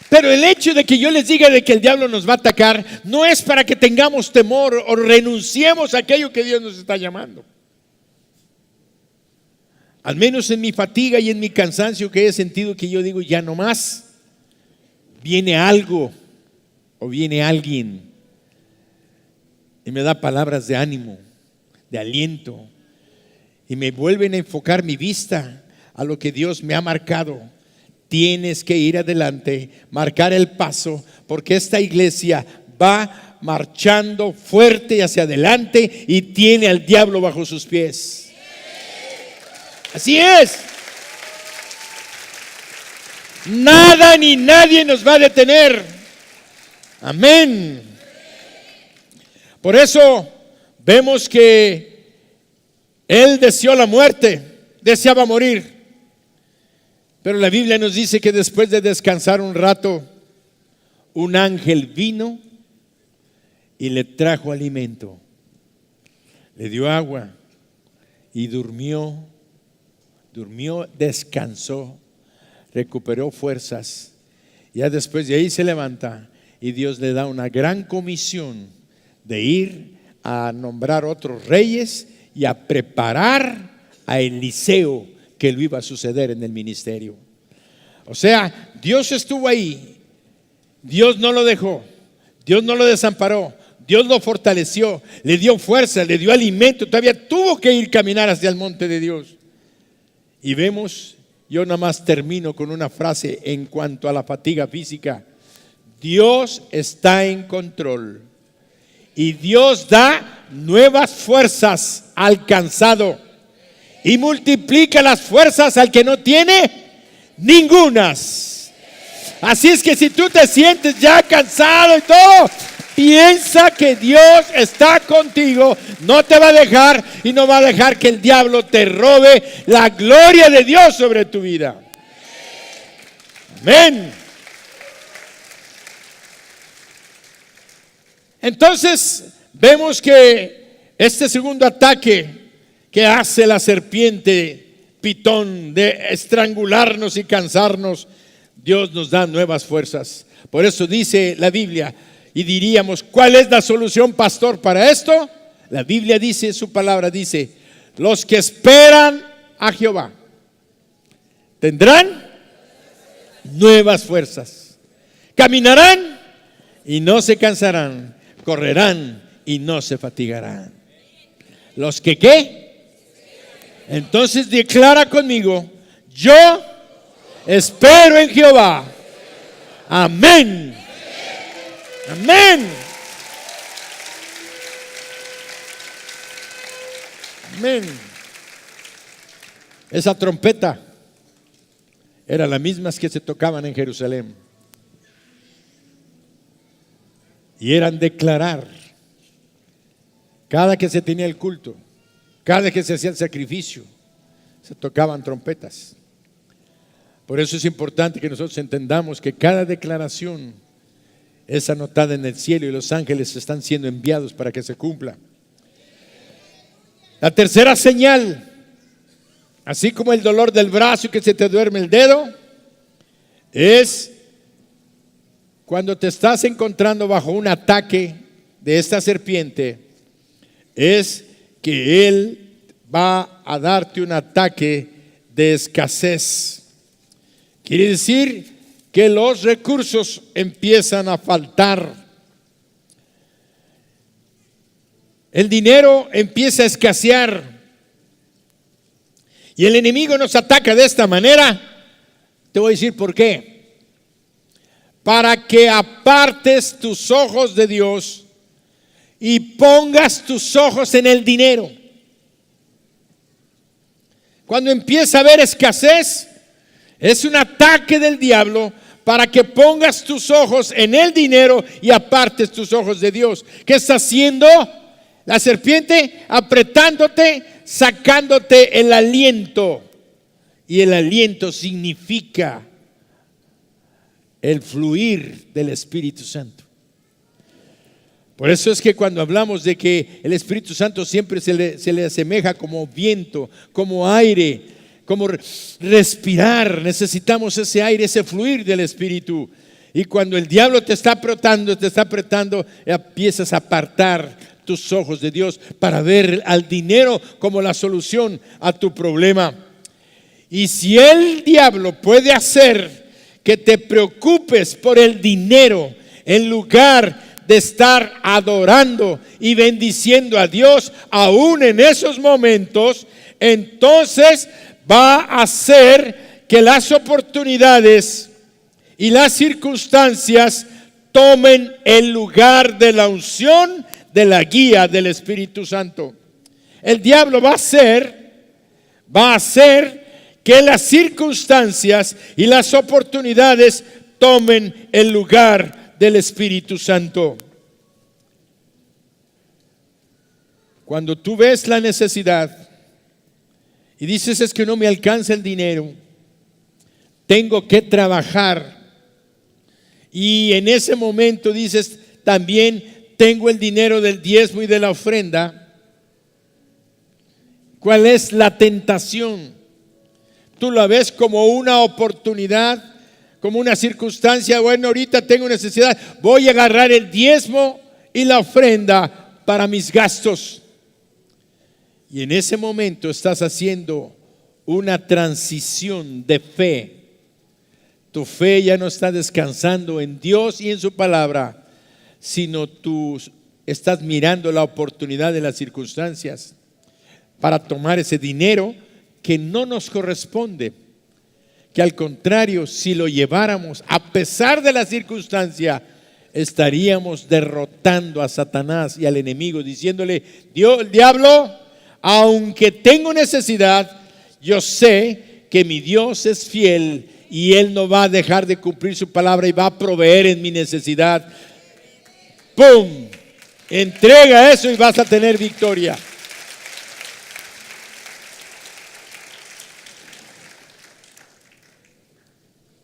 Pero el hecho de que yo les diga de que el diablo nos va a atacar no es para que tengamos temor o renunciemos a aquello que Dios nos está llamando. Al menos en mi fatiga y en mi cansancio que he sentido, que yo digo: ya no más. Viene algo o viene alguien y me da palabras de ánimo, de aliento, y me vuelven a enfocar mi vista a lo que Dios me ha marcado. Tienes que ir adelante, marcar el paso, porque esta iglesia va marchando fuerte hacia adelante y tiene al diablo bajo sus pies. Así es. Nada ni nadie nos va a detener. Amén. Por eso vemos que él deseó la muerte, deseaba morir. Pero la Biblia nos dice que después de descansar un rato, un ángel vino y le trajo alimento, le dio agua y durmió, descansó, recuperó fuerzas. Ya después de ahí se levanta y Dios le da una gran comisión de ir a nombrar otros reyes y a preparar a Eliseo, que lo iba a suceder en el ministerio. O sea, Dios estuvo ahí, Dios no lo dejó, Dios no lo desamparó, Dios lo fortaleció, le dio fuerza, le dio alimento, todavía tuvo que ir a caminar hacia el monte de Dios. Y vemos, yo nada más termino con una frase en cuanto a la fatiga física: Dios está en control y Dios da nuevas fuerzas al cansado y multiplica las fuerzas al que no tiene ningunas. Así es que si tú te sientes ya cansado y todo, piensa que Dios está contigo, no te va a dejar y no va a dejar que el diablo te robe la gloria de Dios sobre tu vida. Amén. Entonces vemos que este segundo ataque que hace la serpiente Pitón de estrangularnos y cansarnos, Dios nos da nuevas fuerzas. Por eso dice la Biblia, y diríamos, ¿cuál es la solución, pastor, para esto? La Biblia dice, su palabra dice: los que esperan a Jehová tendrán nuevas fuerzas, caminarán y no se cansarán, correrán y no se fatigarán. Los que ¿qué? Entonces declara conmigo: yo espero en Jehová. Amén. Amén. Amén. Esa trompeta era la misma que se tocaban en Jerusalén. Y eran declarar, cada que se tenía el culto, cada que se hacía el sacrificio, se tocaban trompetas. Por eso es importante que nosotros entendamos que cada declaración es anotada en el cielo y los ángeles están siendo enviados para que se cumpla. La tercera señal, así como el dolor del brazo y que se te duerme el dedo, es cuando te estás encontrando bajo un ataque de esta serpiente, es que Él va a darte un ataque de escasez. Quiere decir que los recursos empiezan a faltar. El dinero empieza a escasear. Y el enemigo nos ataca de esta manera. Te voy a decir por qué. Para que apartes tus ojos de Dios y pongas tus ojos en el dinero. Cuando empieza a haber escasez, es un ataque del diablo para que pongas tus ojos en el dinero y apartes tus ojos de Dios. ¿Qué está haciendo la serpiente? Apretándote, sacándote el aliento. Y el aliento significa el fluir del Espíritu Santo. Por eso es que cuando hablamos de que el Espíritu Santo siempre se le asemeja como viento, como aire, como respirar, necesitamos ese aire, ese fluir del Espíritu. Y cuando el diablo te está apretando, empiezas a apartar tus ojos de Dios para ver al dinero como la solución a tu problema. Y si el diablo puede hacer que te preocupes por el dinero en lugar de estar adorando y bendiciendo a Dios aún en esos momentos, entonces va a hacer que las oportunidades y las circunstancias tomen el lugar de la unción, de la guía del Espíritu Santo. El diablo va a hacer que las circunstancias y las oportunidades tomen el lugar del Espíritu Santo. Cuando tú ves la necesidad y dices: es que no me alcanza el dinero, tengo que trabajar Y en ese momento dices, también tengo el dinero del diezmo y de la ofrenda. ¿Cuál es la tentación? Tú la ves como una oportunidad, como una circunstancia. Bueno, ahorita tengo necesidad, voy a agarrar el diezmo y la ofrenda para mis gastos. Y en ese momento estás haciendo una transición de fe. Tu fe ya no está descansando en Dios y en su palabra, sino tú estás mirando la oportunidad de las circunstancias para tomar ese dinero que no nos corresponde, que al contrario, si lo lleváramos a pesar de la circunstancia, estaríamos derrotando a Satanás y al enemigo, diciéndole: diablo, aunque tengo necesidad, yo sé que mi Dios es fiel y Él no va a dejar de cumplir su palabra y va a proveer en mi necesidad. ¡Pum! Entrega eso y vas a tener victoria.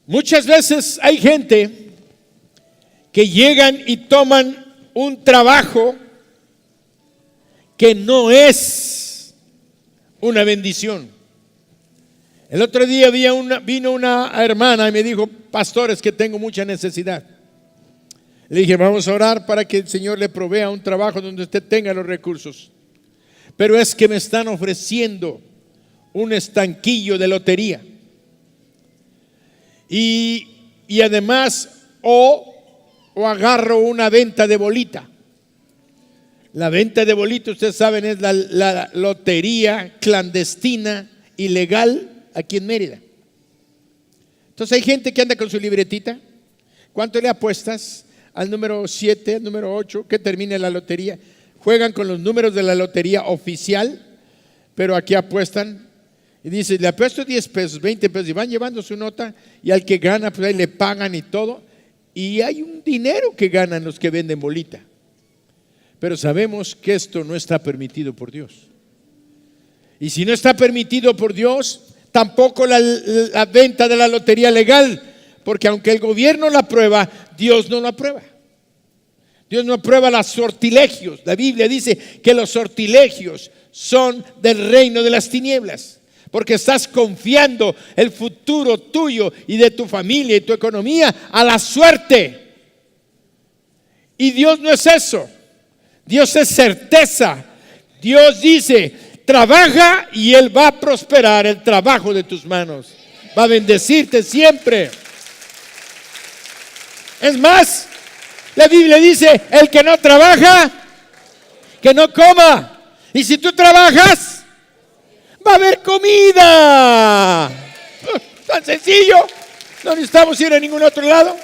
Muchas veces hay gente que llegan y toman un trabajo que no es una bendición. El otro día vino una hermana y me dijo: pastor, es que tengo mucha necesidad. Le dije: vamos a orar para que el Señor le provea un trabajo donde usted tenga los recursos. Pero es que me están ofreciendo un estanquillo de lotería. Y además, o agarro una venta de bolita. La venta de bolita, ustedes saben, es la lotería clandestina, ilegal, aquí en Mérida. Entonces hay gente que anda con su libretita. ¿Cuánto le apuestas al número 7, al número 8, que termine la lotería? Juegan con los números de la lotería oficial, pero aquí apuestan. Y dice: le apuesto 10 pesos, 20 pesos, y van llevando su nota, y al que gana, pues ahí le pagan y todo. Y hay un dinero que ganan los que venden bolita. Pero sabemos que esto no está permitido por Dios. Y si no está permitido por Dios, tampoco la venta de la lotería legal, porque aunque el gobierno la aprueba, Dios no la aprueba. Dios no aprueba los sortilegios. La Biblia dice que los sortilegios son del reino de las tinieblas, porque estás confiando el futuro tuyo y de tu familia y tu economía a la suerte. Y Dios no es eso. Dios es certeza. Dios dice: trabaja y Él va a prosperar el trabajo de tus manos. Va a bendecirte siempre. Es más, la Biblia dice: el que no trabaja, que no coma. Y si tú trabajas, va a haber comida. Tan sencillo. No necesitamos ir a ningún otro lado.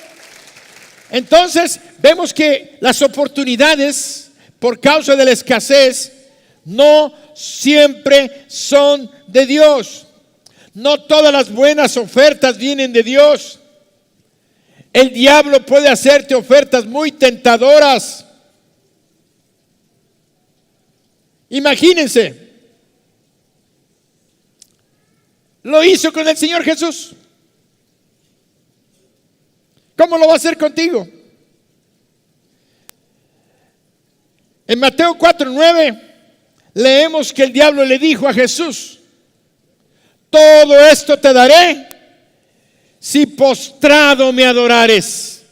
Entonces vemos que las oportunidades, por causa de la escasez, no siempre son de Dios. No todas las buenas ofertas vienen de Dios. El diablo puede hacerte ofertas muy tentadoras. Imagínense. Lo hizo con el Señor Jesús. ¿Cómo lo va a hacer contigo? En Mateo 4:9 leemos que el diablo le dijo a Jesús: todo esto te daré si postrado me adorares.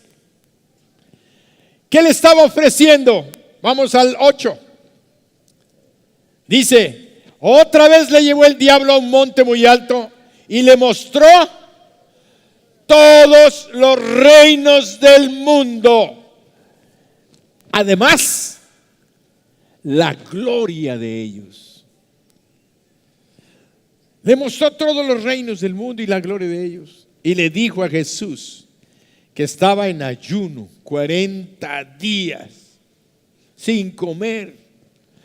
¿Qué le estaba ofreciendo? Vamos al 8. Dice: otra vez le llevó el diablo a un monte muy alto y le mostró todos los reinos del mundo. Además, la gloria de ellos. Le mostró todos los reinos del mundo y la gloria de ellos. Y le dijo a Jesús que estaba en ayuno 40 días sin comer.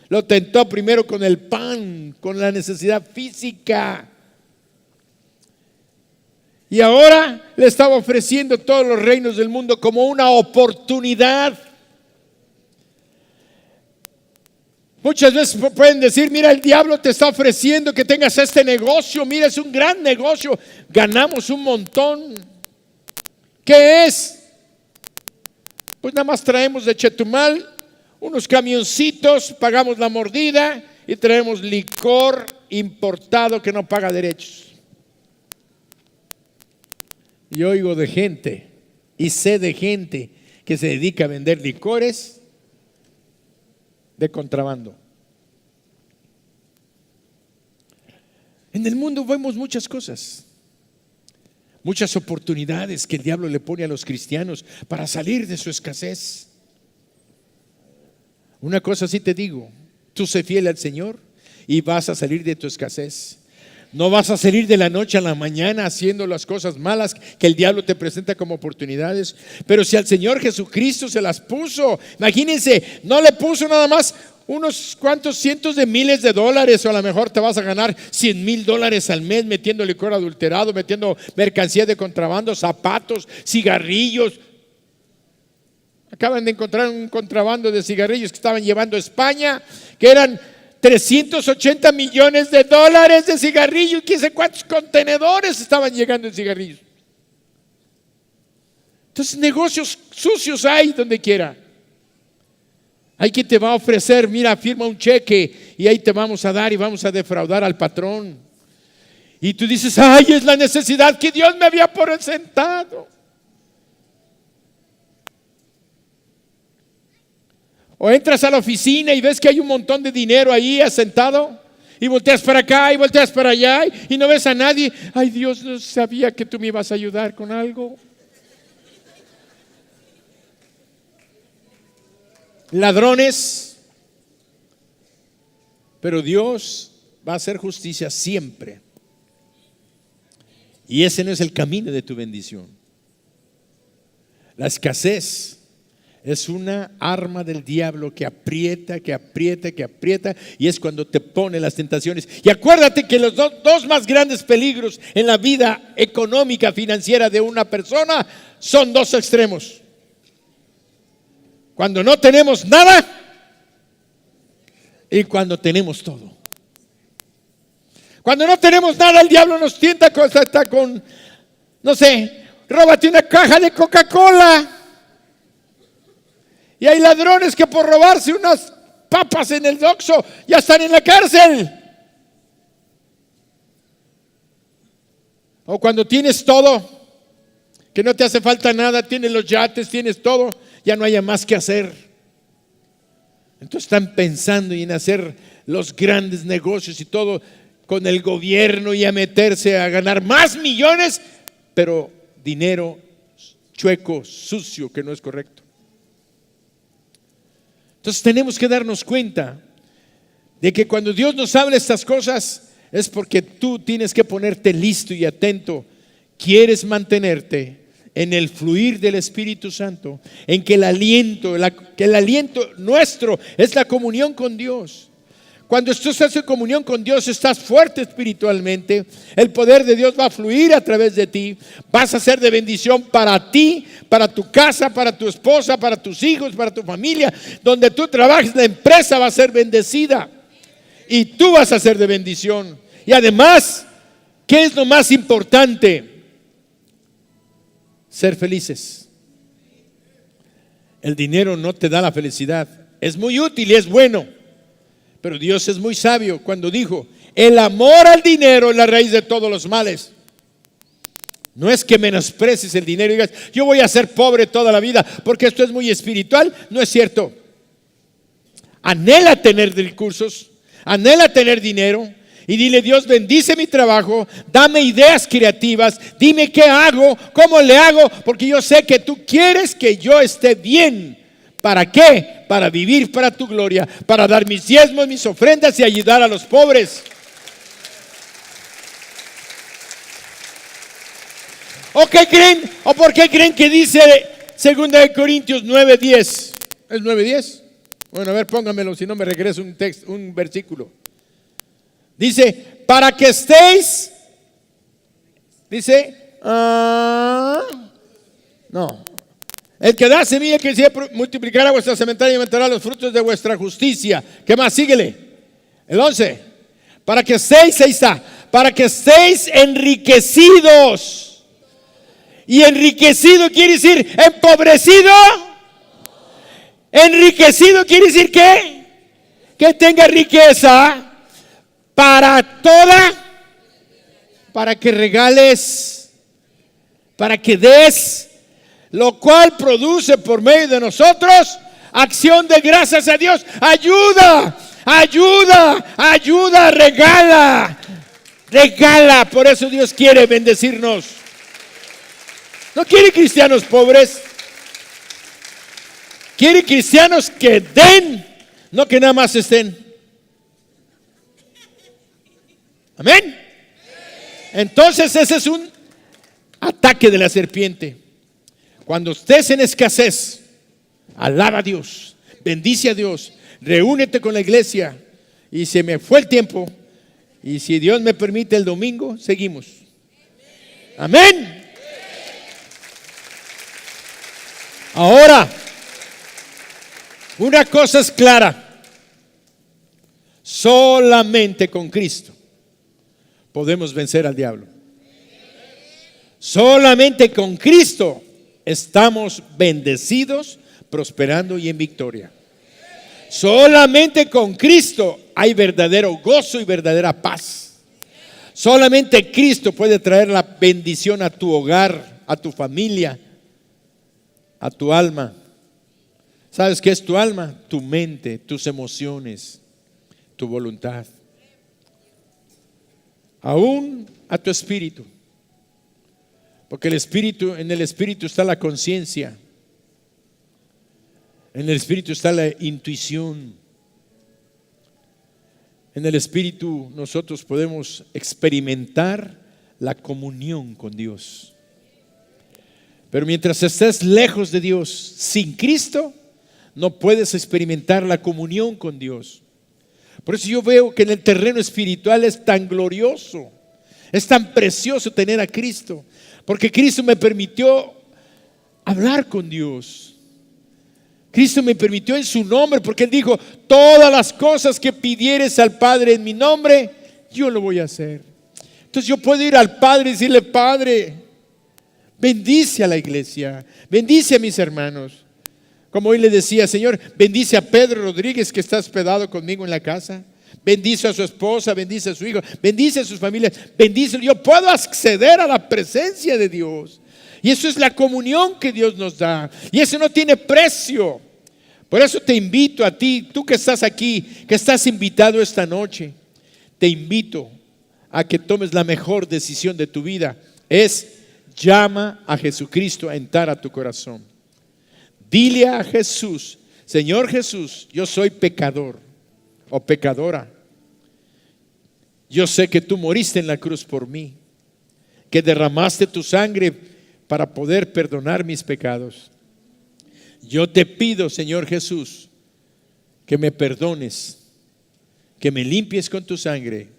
Lo tentó primero con el pan, con la necesidad física. Y ahora le estaba ofreciendo todos los reinos del mundo como una oportunidad. Muchas veces pueden decir: mira, el diablo te está ofreciendo que tengas este negocio. Mira, es un gran negocio. Ganamos un montón. ¿Qué es? Pues nada más traemos de Chetumal unos camioncitos, pagamos la mordida y traemos licor importado que no paga derechos. Y oigo de gente y sé de gente que se dedica a vender licores de contrabando. En el mundo vemos muchas cosas, muchas oportunidades que el diablo le pone a los cristianos para salir de su escasez. Una cosa sí te digo, tú sé fiel al Señor y vas a salir de tu escasez. No vas a salir de la noche a la mañana haciendo las cosas malas que el diablo te presenta como oportunidades. Pero si al Señor Jesucristo se las puso, imagínense, no le puso nada más unos cuantos cientos de miles de dólares, o a lo mejor te vas a ganar $100,000 al mes metiendo licor adulterado, metiendo mercancía de contrabando, zapatos, cigarrillos. Acaban de encontrar un contrabando de cigarrillos que estaban llevando a España, que eran $380 millones de cigarrillos. ¿Quién sabe cuántos contenedores estaban llegando en cigarrillos? Entonces, negocios sucios hay donde quiera. Hay quien te va a ofrecer, mira, firma un cheque y ahí te vamos a dar y vamos a defraudar al patrón. Y tú dices, ay, es la necesidad que Dios me había presentado. O entras a la oficina y ves que hay un montón de dinero ahí asentado y volteas para acá y volteas para allá y no ves a nadie. Ay, Dios, no sabía que tú me ibas a ayudar con algo. Ladrones. Pero Dios va a hacer justicia siempre. Y ese no es el camino de tu bendición. La escasez es una arma del diablo que aprieta, y es cuando te pone las tentaciones. Y acuérdate que los dos más grandes peligros en la vida económica, financiera de una persona son dos extremos. Cuando no tenemos nada y cuando tenemos todo. Cuando no tenemos nada, el diablo nos tienta hasta con, no sé, róbate una caja de Coca-Cola. Y hay ladrones que por robarse unas papas en el Oxxo ya están en la cárcel. O cuando tienes todo, que no te hace falta nada, tienes los yates, tienes todo, ya no haya más que hacer. Entonces están pensando en hacer los grandes negocios y todo con el gobierno y a meterse a ganar más millones, pero dinero chueco, sucio, que no es correcto. Entonces tenemos que darnos cuenta de que cuando Dios nos habla estas cosas es porque tú tienes que ponerte listo y atento. Quieres mantenerte en el fluir del Espíritu Santo, en que el aliento nuestro es la comunión con Dios. Cuando tú estás en comunión con Dios, estás fuerte espiritualmente, el poder de Dios va a fluir a través de ti, vas a ser de bendición para ti, para tu casa, para tu esposa, para tus hijos, para tu familia. Donde tú trabajes, la empresa va a ser bendecida y tú vas a ser de bendición. Y además, ¿qué es lo más importante? Ser felices. El dinero no te da la felicidad. Es muy útil y es bueno, pero Dios es muy sabio cuando dijo: el amor al dinero es la raíz de todos los males. No es que menosprecies el dinero y digas, yo voy a ser pobre toda la vida porque esto es muy espiritual. No es cierto. Anhela tener recursos, anhela tener dinero y dile: Dios, bendice mi trabajo, dame ideas creativas, dime qué hago, cómo le hago, porque yo sé que tú quieres que yo esté bien. ¿Para qué? Para vivir para tu gloria, para dar mis diezmos, mis ofrendas y ayudar a los pobres. ¿O qué creen? ¿O por qué creen que dice 2 Corintios 9:10? ¿Es 9:10? Bueno, a ver, póngamelo, si no me regreso un versículo. Dice, para que estéis, dice, no. El que da semilla que se multiplicará vuestra sementaria y aumentará los frutos de vuestra justicia. ¿Qué más? Síguele. El 11. Para que estéis, ahí está. Para que estéis enriquecidos. Y enriquecido quiere decir empobrecido. Enriquecido quiere decir que tenga riqueza para toda, para que regales, para que des, lo cual produce por medio de nosotros acción de gracias a Dios. Ayuda, regala. Por eso Dios quiere bendecirnos. No quiere cristianos pobres. Quiere cristianos que den, no que nada más estén. Amén. Entonces ese es un ataque de la serpiente. Cuando estés en escasez, alaba a Dios, bendice a Dios, reúnete con la iglesia. Y se me fue el tiempo, y si Dios me permite, el domingo seguimos. Amén. Ahora, una cosa es clara: solamente con Cristo podemos vencer al diablo. Solamente con Cristo estamos bendecidos, prosperando y en victoria. Solamente con Cristo hay verdadero gozo y verdadera paz. Solamente Cristo puede traer la bendición a tu hogar, a tu familia, a tu alma. ¿Sabes qué es tu alma? Tu mente, tus emociones, tu voluntad. Aún a tu espíritu. Porque en el espíritu está la conciencia. En el espíritu está la intuición. En el espíritu nosotros podemos experimentar la comunión con Dios. Pero mientras estés lejos de Dios, sin Cristo, no puedes experimentar la comunión con Dios. Por eso yo veo que en el terreno espiritual es tan glorioso, es tan precioso tener a Cristo, porque Cristo me permitió hablar con Dios. Cristo me permitió en su nombre, porque Él dijo: todas las cosas que pidieres al Padre en mi nombre, yo lo voy a hacer. Entonces yo puedo ir al Padre y decirle: Padre, bendice a la iglesia, bendice a mis hermanos. Como hoy le decía: Señor, bendice a Pedro Rodríguez, que está hospedado conmigo en la casa. Bendice a su esposa, bendice a su hijo, bendice a sus familias, bendice. Yo puedo acceder a la presencia de Dios. Y eso es la comunión que Dios nos da. Y eso no tiene precio. Por eso te invito a ti, tú que estás aquí, que estás invitado esta noche, te invito a que tomes la mejor decisión de tu vida. Llama a Jesucristo a entrar a tu corazón. Dile a Jesús: Señor Jesús, yo soy pecador o pecadora. Yo sé que tú moriste en la cruz por mí, que derramaste tu sangre para poder perdonar mis pecados. Yo te pido, Señor Jesús, que me perdones, que me limpies con tu sangre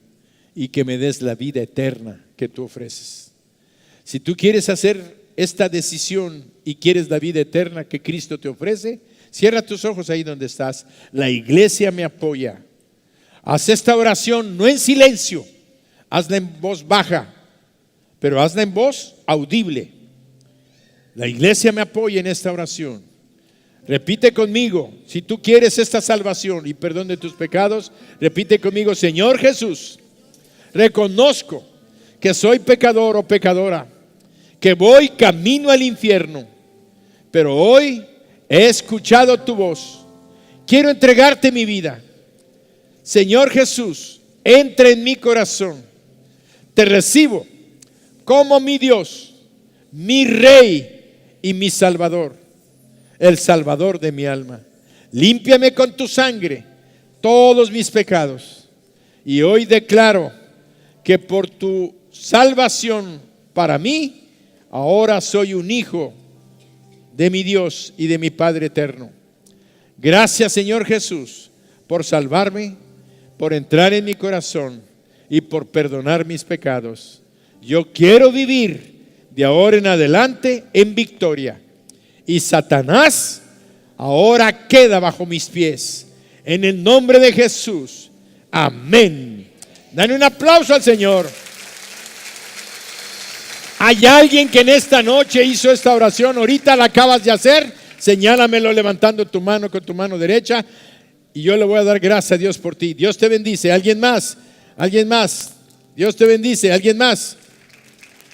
y que me des la vida eterna que tú ofreces. Si tú quieres hacer esta decisión y quieres la vida eterna que Cristo te ofrece, cierra tus ojos ahí donde estás. La iglesia me apoya. Haz esta oración no en silencio, hazla en voz baja, pero hazla en voz audible. La iglesia me apoya en esta oración. Repite conmigo: si tú quieres esta salvación y perdón de tus pecados, repite conmigo: Señor Jesús, reconozco que soy pecador o pecadora, que voy camino al infierno, pero hoy he escuchado tu voz. Quiero entregarte mi vida. Señor Jesús, entra en mi corazón. Te recibo como mi Dios, mi Rey y mi Salvador, el Salvador de mi alma. Límpiame con tu sangre todos mis pecados. Y hoy declaro que por tu salvación para mí, ahora soy un hijo de mi Dios y de mi Padre eterno. Gracias, Señor Jesús, por salvarme, por entrar en mi corazón y por perdonar mis pecados. Yo quiero vivir de ahora en adelante en victoria. Y Satanás ahora queda bajo mis pies. En el nombre de Jesús. Amén. Dale un aplauso al Señor. ¿Hay alguien que en esta noche hizo esta oración? Ahorita la acabas de hacer. señálamelo levantando tu mano con tu mano derecha y yo le voy a dar gracias a Dios por ti. Dios te bendice. ¿Alguien más? ¿Alguien más? Dios te bendice. ¿Alguien más?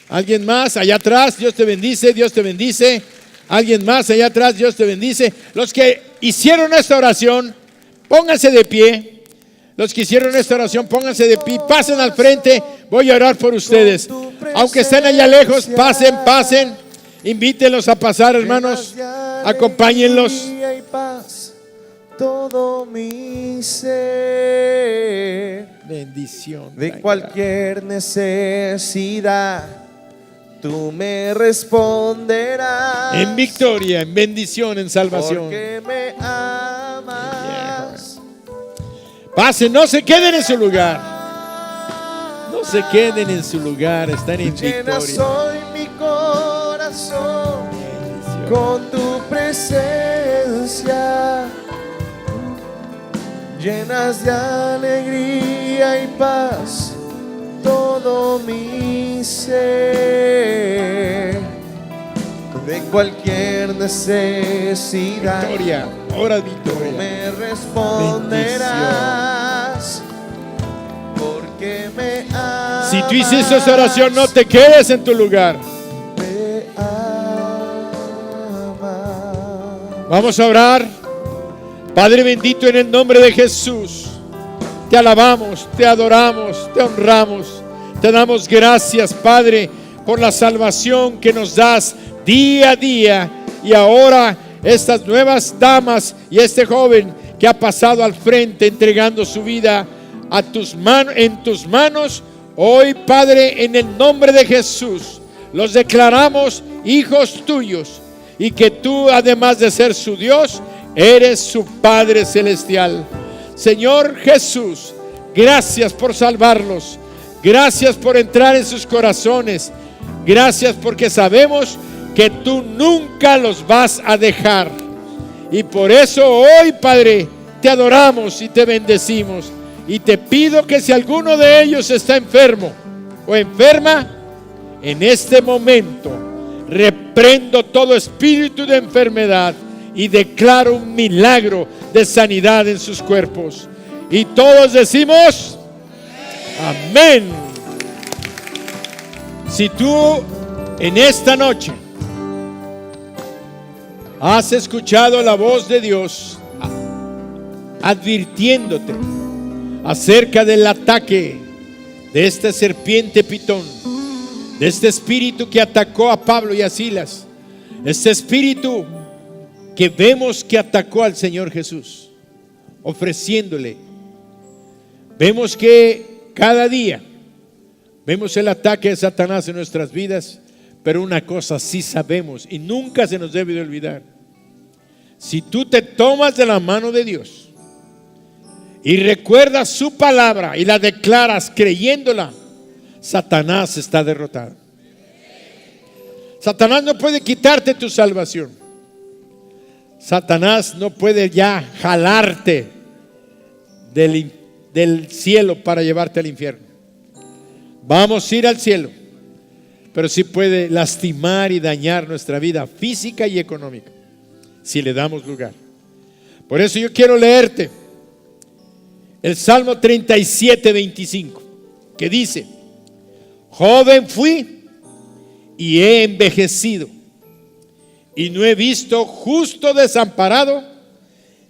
¿Alguien más? Allá atrás, Dios te bendice, Dios te bendice. ¿Alguien más? Allá atrás, Dios te bendice. Los que hicieron esta oración, pónganse de pie. Los que hicieron esta oración, pónganse de pie, pasen al frente. Voy a orar por ustedes. Aunque estén allá lejos, pasen, pasen. Invítenlos a pasar, hermanos. Acompáñenlos. Todo mi ser, Bendición. de cualquier necesidad, tú me responderás. En victoria, en bendición, en salvación. Porque me amas. Pasen, no se queden en su lugar. No se queden en su lugar, están en Llenas victoria. hoy mi corazón con tu presencia. Llenas de alegría y paz todo mi ser. De cualquier necesidad, Victoria, ahora tú victoria. me responderás. Porque me amas. Si tú hiciste esa oración, no te quedes en tu lugar. Me amas. Vamos a orar. Padre bendito, en el nombre de Jesús, te alabamos, te adoramos, te honramos, te damos gracias, Padre, por la salvación que nos das día a día. Y ahora estas nuevas damas y este joven que ha pasado al frente entregando su vida a tus manos, en tus manos, hoy, Padre, en el nombre de Jesús, los declaramos hijos tuyos, y que tú, además de ser su Dios, eres su Padre celestial. Señor Jesús, gracias por salvarlos. Gracias por entrar en sus corazones. Gracias porque sabemos que tú nunca los vas a dejar. Y por eso hoy, Padre, te adoramos y te bendecimos. Y te pido que si alguno de ellos está enfermo o enferma, en este momento reprendo todo espíritu de enfermedad y declaro un milagro de sanidad en sus cuerpos. Y todos decimos amén. Si tú en esta noche has escuchado la voz de Dios advirtiéndote acerca del ataque de esta serpiente pitón, de este espíritu que atacó a Pablo y a Silas, este espíritu que vemos que atacó al Señor Jesús, ofreciéndole. Vemos que cada día vemos el ataque de Satanás en nuestras vidas, pero una cosa sí sabemos y nunca se nos debe de olvidar: si tú te tomas de la mano de Dios y recuerdas su palabra y la declaras creyéndola, Satanás está derrotado. Satanás no puede quitarte tu salvación. Satanás no puede ya jalarte del cielo para llevarte al infierno. Vamos a ir al cielo, pero sí puede lastimar y dañar nuestra vida física y económica si le damos lugar. Por eso yo quiero leerte el Salmo 37, 25, que dice: joven fui y he envejecido, y no he visto justo desamparado,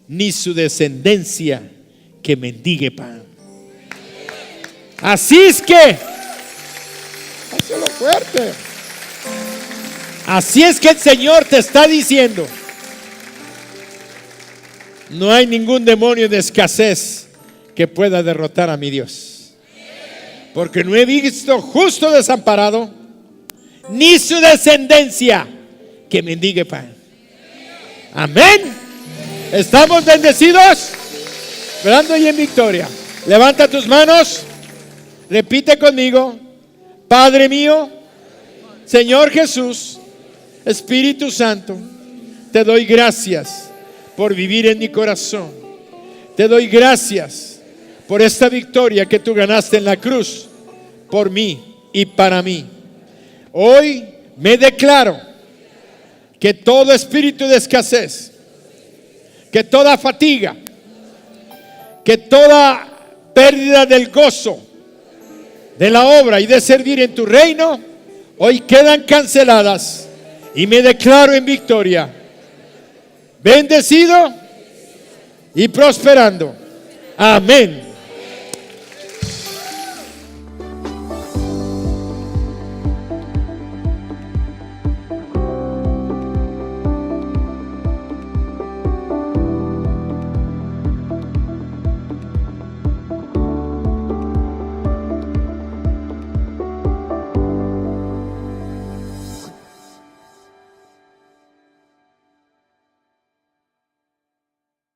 ni su descendencia que mendigue pan. Así es que, hazlo fuerte. Así es que el Señor te está diciendo: no hay ningún demonio de escasez que pueda derrotar a mi Dios, porque no he visto justo desamparado, ni su descendencia que mendigue pan. Amén. ¿Estamos bendecidos? Esperando y en victoria. Levanta tus manos, repite conmigo: Padre mío, Señor Jesús, Espíritu Santo, te doy gracias por vivir en mi corazón. Te doy gracias por esta victoria que tú ganaste en la cruz por mí y para mí. Hoy me declaro que todo espíritu de escasez, que toda fatiga, que toda pérdida del gozo de la obra y de servir en tu reino, hoy quedan canceladas y me declaro en victoria, bendecido y prosperando. Amén.